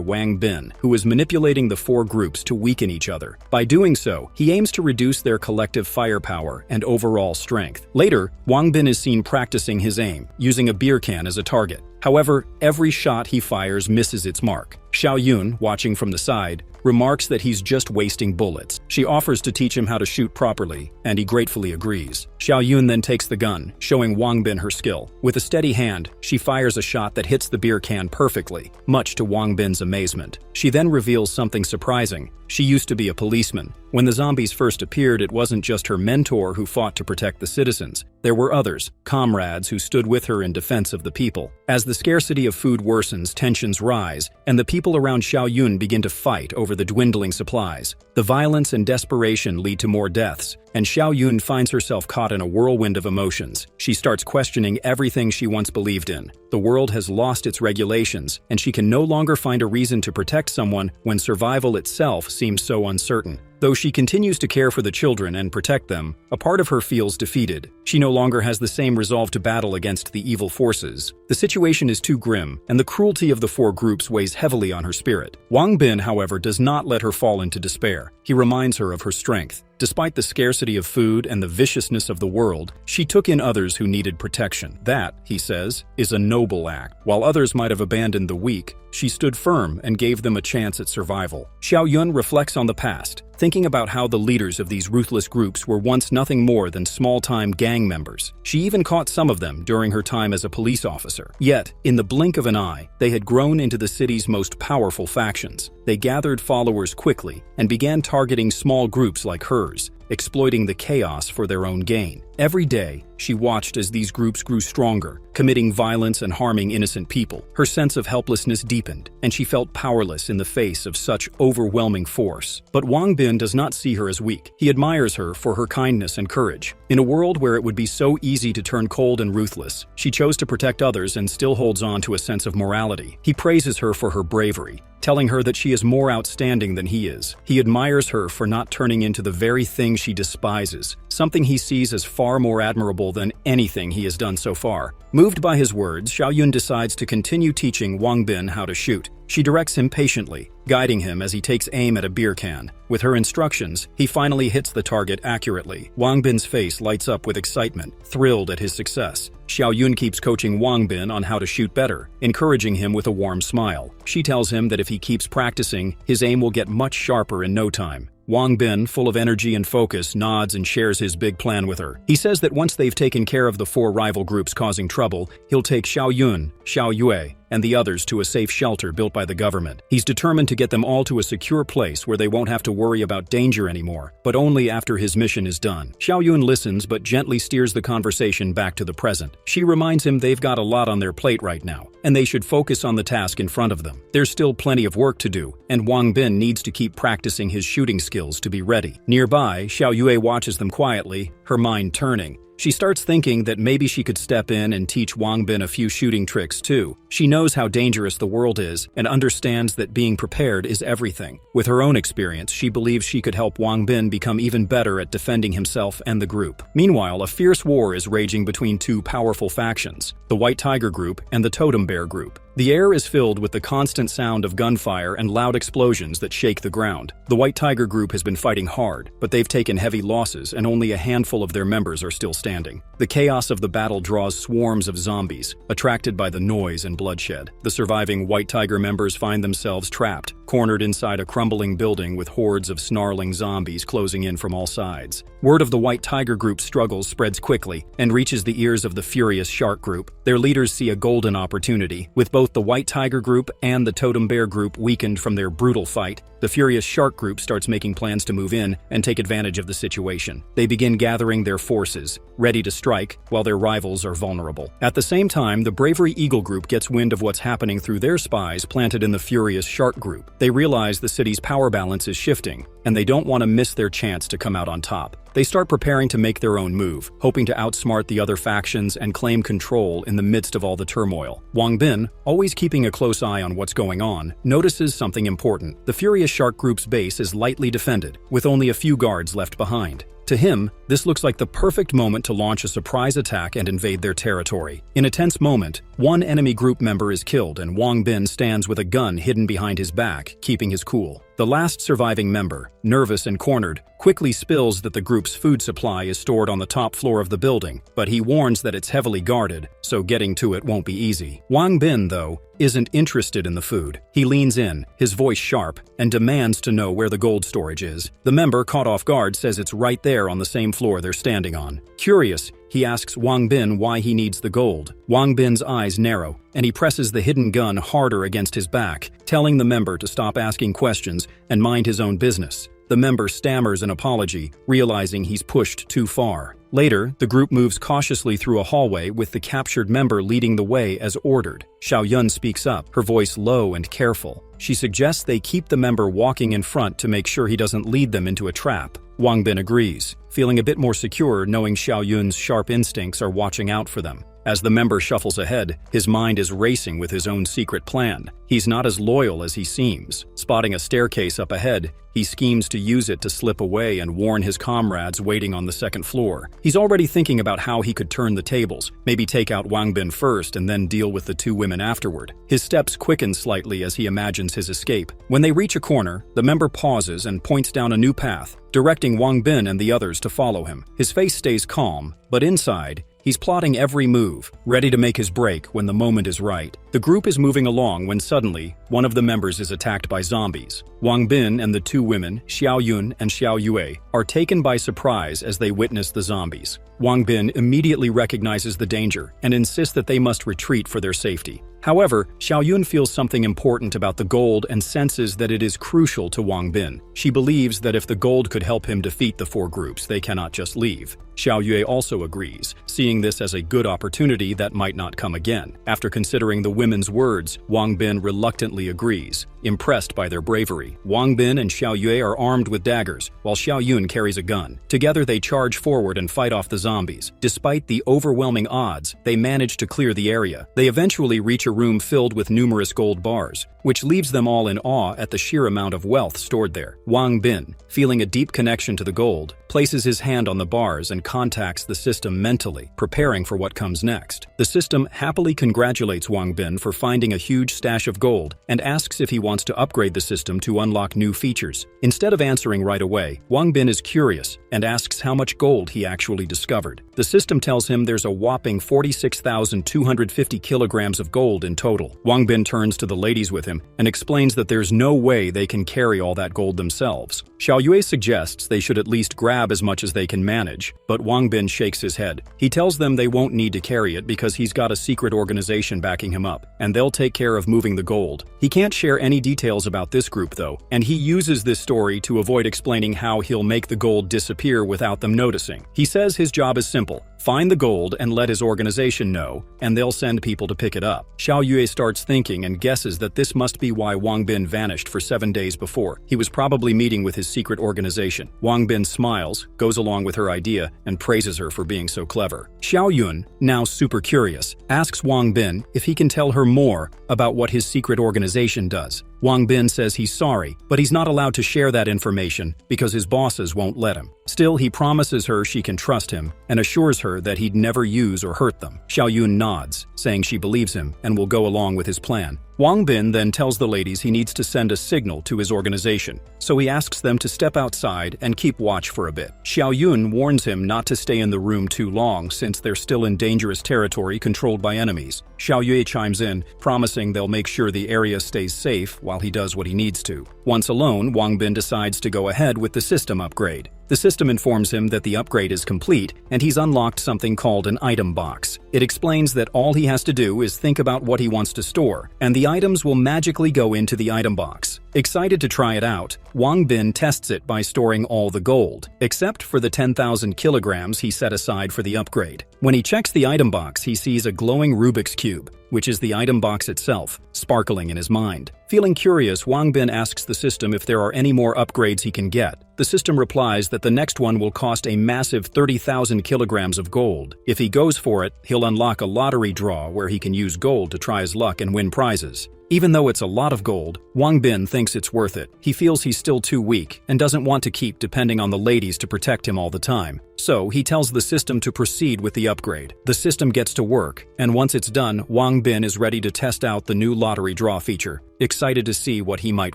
Wang Bin, who was manipulating the four groups to weaken each other. By doing so, he aims to reduce their collective firepower and overall strength. Later, Wang Bin is seen practicing his aim, using a beer can as a target. However, every shot he fires misses its mark. Xiao Yun, watching from the side, remarks that he's just wasting bullets. She offers to teach him how to shoot properly, and he gratefully agrees. Xiao Yun then takes the gun, showing Wang Bin her skill. With a steady hand, she fires a shot that hits the beer can perfectly, much to Wang Bin's amazement. She then reveals something surprising. She used to be a policeman. When the zombies first appeared, it wasn't just her mentor who fought to protect the citizens. There were others, comrades who stood with her in defense of the people. As the scarcity of food worsens, tensions rise, and the people around Xiao Yun begin to fight over the dwindling supplies. The violence and desperation lead to more deaths, and Xiao Yun finds herself caught in a whirlwind of emotions. She starts questioning everything she once believed in. The world has lost its regulations, and she can no longer find a reason to protect someone when survival itself seems so uncertain. Though she continues to care for the children and protect them, a part of her feels defeated. She no longer has the same resolve to battle against the evil forces. The situation is too grim, and the cruelty of the four groups weighs heavily on her spirit. Wang Bin, however, does not let her fall into despair. He reminds her of her strength. Despite the scarcity of food and the viciousness of the world, she took in others who needed protection. That, he says, is a noble act. While others might have abandoned the weak, she stood firm and gave them a chance at survival. Xiao Yun reflects on the past, thinking about how the leaders of these ruthless groups were once nothing more than small-time gang members. She even caught some of them during her time as a police officer. Yet, in the blink of an eye, they had grown into the city's most powerful factions. They gathered followers quickly and began targeting small groups like hers, exploiting the chaos for their own gain. Every day, she watched as these groups grew stronger, committing violence and harming innocent people. Her sense of helplessness deepened, and she felt powerless in the face of such overwhelming force. But Wang Bin does not see her as weak. He admires her for her kindness and courage. In a world where it would be so easy to turn cold and ruthless, she chose to protect others and still holds on to a sense of morality. He praises her for her bravery, telling her that she is more outstanding than he is. He admires her for not turning into the very thing she despises, something he sees as far more admirable than anything he has done so far. Moved by his words, Xiao Yun decides to continue teaching Wang Bin how to shoot. She directs him patiently, guiding him as he takes aim at a beer can. With her instructions, he finally hits the target accurately. Wang Bin's face lights up with excitement, thrilled at his success. Xiao Yun keeps coaching Wang Bin on how to shoot better, encouraging him with a warm smile. She tells him that if he keeps practicing, his aim will get much sharper in no time. Wang Bin, full of energy and focus, nods and shares his big plan with her. He says that once they've taken care of the 4 rival groups causing trouble, he'll take Xiao Yun, Xiao Yue, and the others to a safe shelter built by the government. He's determined to get them all to a secure place where they won't have to worry about danger anymore, but only after his mission is done. Xiao Yun listens but gently steers the conversation back to the present. She reminds him they've got a lot on their plate right now, and they should focus on the task in front of them. There's still plenty of work to do, and Wang Bin needs to keep practicing his shooting skills to be ready. Nearby, Xiao Yue watches them quietly, her mind turning. She starts thinking that maybe she could step in and teach Wang Bin a few shooting tricks too. She knows how dangerous the world is and understands that being prepared is everything. With her own experience, she believes she could help Wang Bin become even better at defending himself and the group. Meanwhile, a fierce war is raging between 2 powerful factions, the White Tiger Group and the Totem Bear Group. The air is filled with the constant sound of gunfire and loud explosions that shake the ground. The White Tiger Group has been fighting hard, but they've taken heavy losses and only a handful of their members are still standing. The chaos of the battle draws swarms of zombies, attracted by the noise and bloodshed. The surviving White Tiger members find themselves trapped, cornered inside a crumbling building with hordes of snarling zombies closing in from all sides. Word of the White Tiger Group's struggles spreads quickly and reaches the ears of the furious Shark Group. Their leaders see a golden opportunity. With both the White Tiger Group and the Totem Bear Group weakened from their brutal fight, the furious Shark Group starts making plans to move in and take advantage of the situation. They begin gathering their forces, ready to strike, while their rivals are vulnerable. At the same time, the Bravery Eagle Group gets wind of what's happening through their spies planted in the furious Shark Group. They realize the city's power balance is shifting, and they don't want to miss their chance to come out on top. They start preparing to make their own move, hoping to outsmart the other factions and claim control in the midst of all the turmoil. Wang Bin, always keeping a close eye on what's going on, notices something important. The furious Shark Group's base is lightly defended, with only a few guards left behind. To him, this looks like the perfect moment to launch a surprise attack and invade their territory. In a tense moment, one enemy group member is killed and Wang Bin stands with a gun hidden behind his back, keeping his cool. The last surviving member, nervous and cornered, quickly spills that the group's food supply is stored on the top floor of the building, but he warns that it's heavily guarded, so getting to it won't be easy. Wang Bin, though, isn't interested in the food. He leans in, his voice sharp, and demands to know where the gold storage is. The member, caught off guard, says it's right there on the same floor they're standing on. Curious, he asks Wang Bin why he needs the gold. Wang Bin's eyes narrow, and he presses the hidden gun harder against his back, telling the member to stop asking questions and mind his own business. The member stammers an apology, realizing he's pushed too far. Later, the group moves cautiously through a hallway with the captured member leading the way as ordered. Xiao Yun speaks up, her voice low and careful. She suggests they keep the member walking in front to make sure he doesn't lead them into a trap. Wang Bin agrees, feeling a bit more secure knowing Xiao Yun's sharp instincts are watching out for them. As the member shuffles ahead, his mind is racing with his own secret plan. He's not as loyal as he seems. Spotting a staircase up ahead, he schemes to use it to slip away and warn his comrades waiting on the second floor. He's already thinking about how he could turn the tables, maybe take out Wang Bin first and then deal with the 2 women afterward. His steps quicken slightly as he imagines his escape. When they reach a corner, the member pauses and points down a new path, directing Wang Bin and the others to follow him. His face stays calm, but inside, he's plotting every move, ready to make his break when the moment is right. The group is moving along when suddenly, one of the members is attacked by zombies. Wang Bin and the 2 women, Xiao Yun and Xiao Yue, are taken by surprise as they witness the zombies. Wang Bin immediately recognizes the danger and insists that they must retreat for their safety. However, Xiao Yun feels something important about the gold and senses that it is crucial to Wang Bin. She believes that if the gold could help him defeat the 4 groups, they cannot just leave. Xiao Yue also agrees, seeing this as a good opportunity that might not come again. After considering the women's words, Wang Bin reluctantly agrees. Impressed by their bravery, Wang Bin and Xiao Yue are armed with daggers, while Xiao Yun carries a gun. Together they charge forward and fight off the zombies. Despite the overwhelming odds, they manage to clear the area. They eventually reach a room filled with numerous gold bars, which leaves them all in awe at the sheer amount of wealth stored there. Wang Bin, feeling a deep connection to the gold, places his hand on the bars and contacts the system mentally, preparing for what comes next. The system happily congratulates Wang Bin for finding a huge stash of gold and asks if he wants to upgrade the system to unlock new features. Instead of answering right away, Wang Bin is curious and asks how much gold he actually discovered. The system tells him there's a whopping 46,250 kilograms of gold in total. Wang Bin turns to the ladies with him and explains that there's no way they can carry all that gold themselves. Xiao Yue suggests they should at least grab as much as they can manage, but Wang Bin shakes his head. He tells them they won't need to carry it because he's got a secret organization backing him up, and they'll take care of moving the gold. He can't share any details about this group though, and he uses this story to avoid explaining how he'll make the gold disappear without them noticing. He says his job is simple: find the gold and let his organization know, and they'll send people to pick it up. Xiao Yue starts thinking and guesses that this must be why Wang Bin vanished for 7 days before. He was probably meeting with his secret organization. Wang Bin smiles, goes along with her idea, and praises her for being so clever. Xiao Yun, now super curious, asks Wang Bin if he can tell her more about what his secret organization does. Wang Bin says he's sorry, but he's not allowed to share that information because his bosses won't let him. Still, he promises her she can trust him and assures her that he'd never use or hurt them. Xiao Yun nods, saying she believes him and will go along with his plan. Wang Bin then tells the ladies he needs to send a signal to his organization, so he asks them to step outside and keep watch for a bit. Xiao Yun warns him not to stay in the room too long since they're still in dangerous territory controlled by enemies. Xiao Yue chimes in, promising they'll make sure the area stays safe while he does what he needs to. Once alone, Wang Bin decides to go ahead with the system upgrade. The system informs him that the upgrade is complete, and he's unlocked something called an item box. It explains that all he has to do is think about what he wants to store, and the items will magically go into the item box. Excited to try it out, Wang Bin tests it by storing all the gold, except for the 10,000 kilograms he set aside for the upgrade. When he checks the item box, he sees a glowing Rubik's Cube, which is the item box itself, sparkling in his mind. Feeling curious, Wang Bin asks the system if there are any more upgrades he can get. The system replies that the next one will cost a massive 30,000 kilograms of gold. If he goes for it, he'll unlock a lottery draw where he can use gold to try his luck and win prizes. Even though it's a lot of gold, Wang Bin thinks it's worth it. He feels he's still too weak and doesn't want to keep depending on the ladies to protect him all the time. So he tells the system to proceed with the upgrade. The system gets to work, and once it's done, Wang Bin is ready to test out the new lottery draw feature, excited to see what he might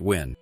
win.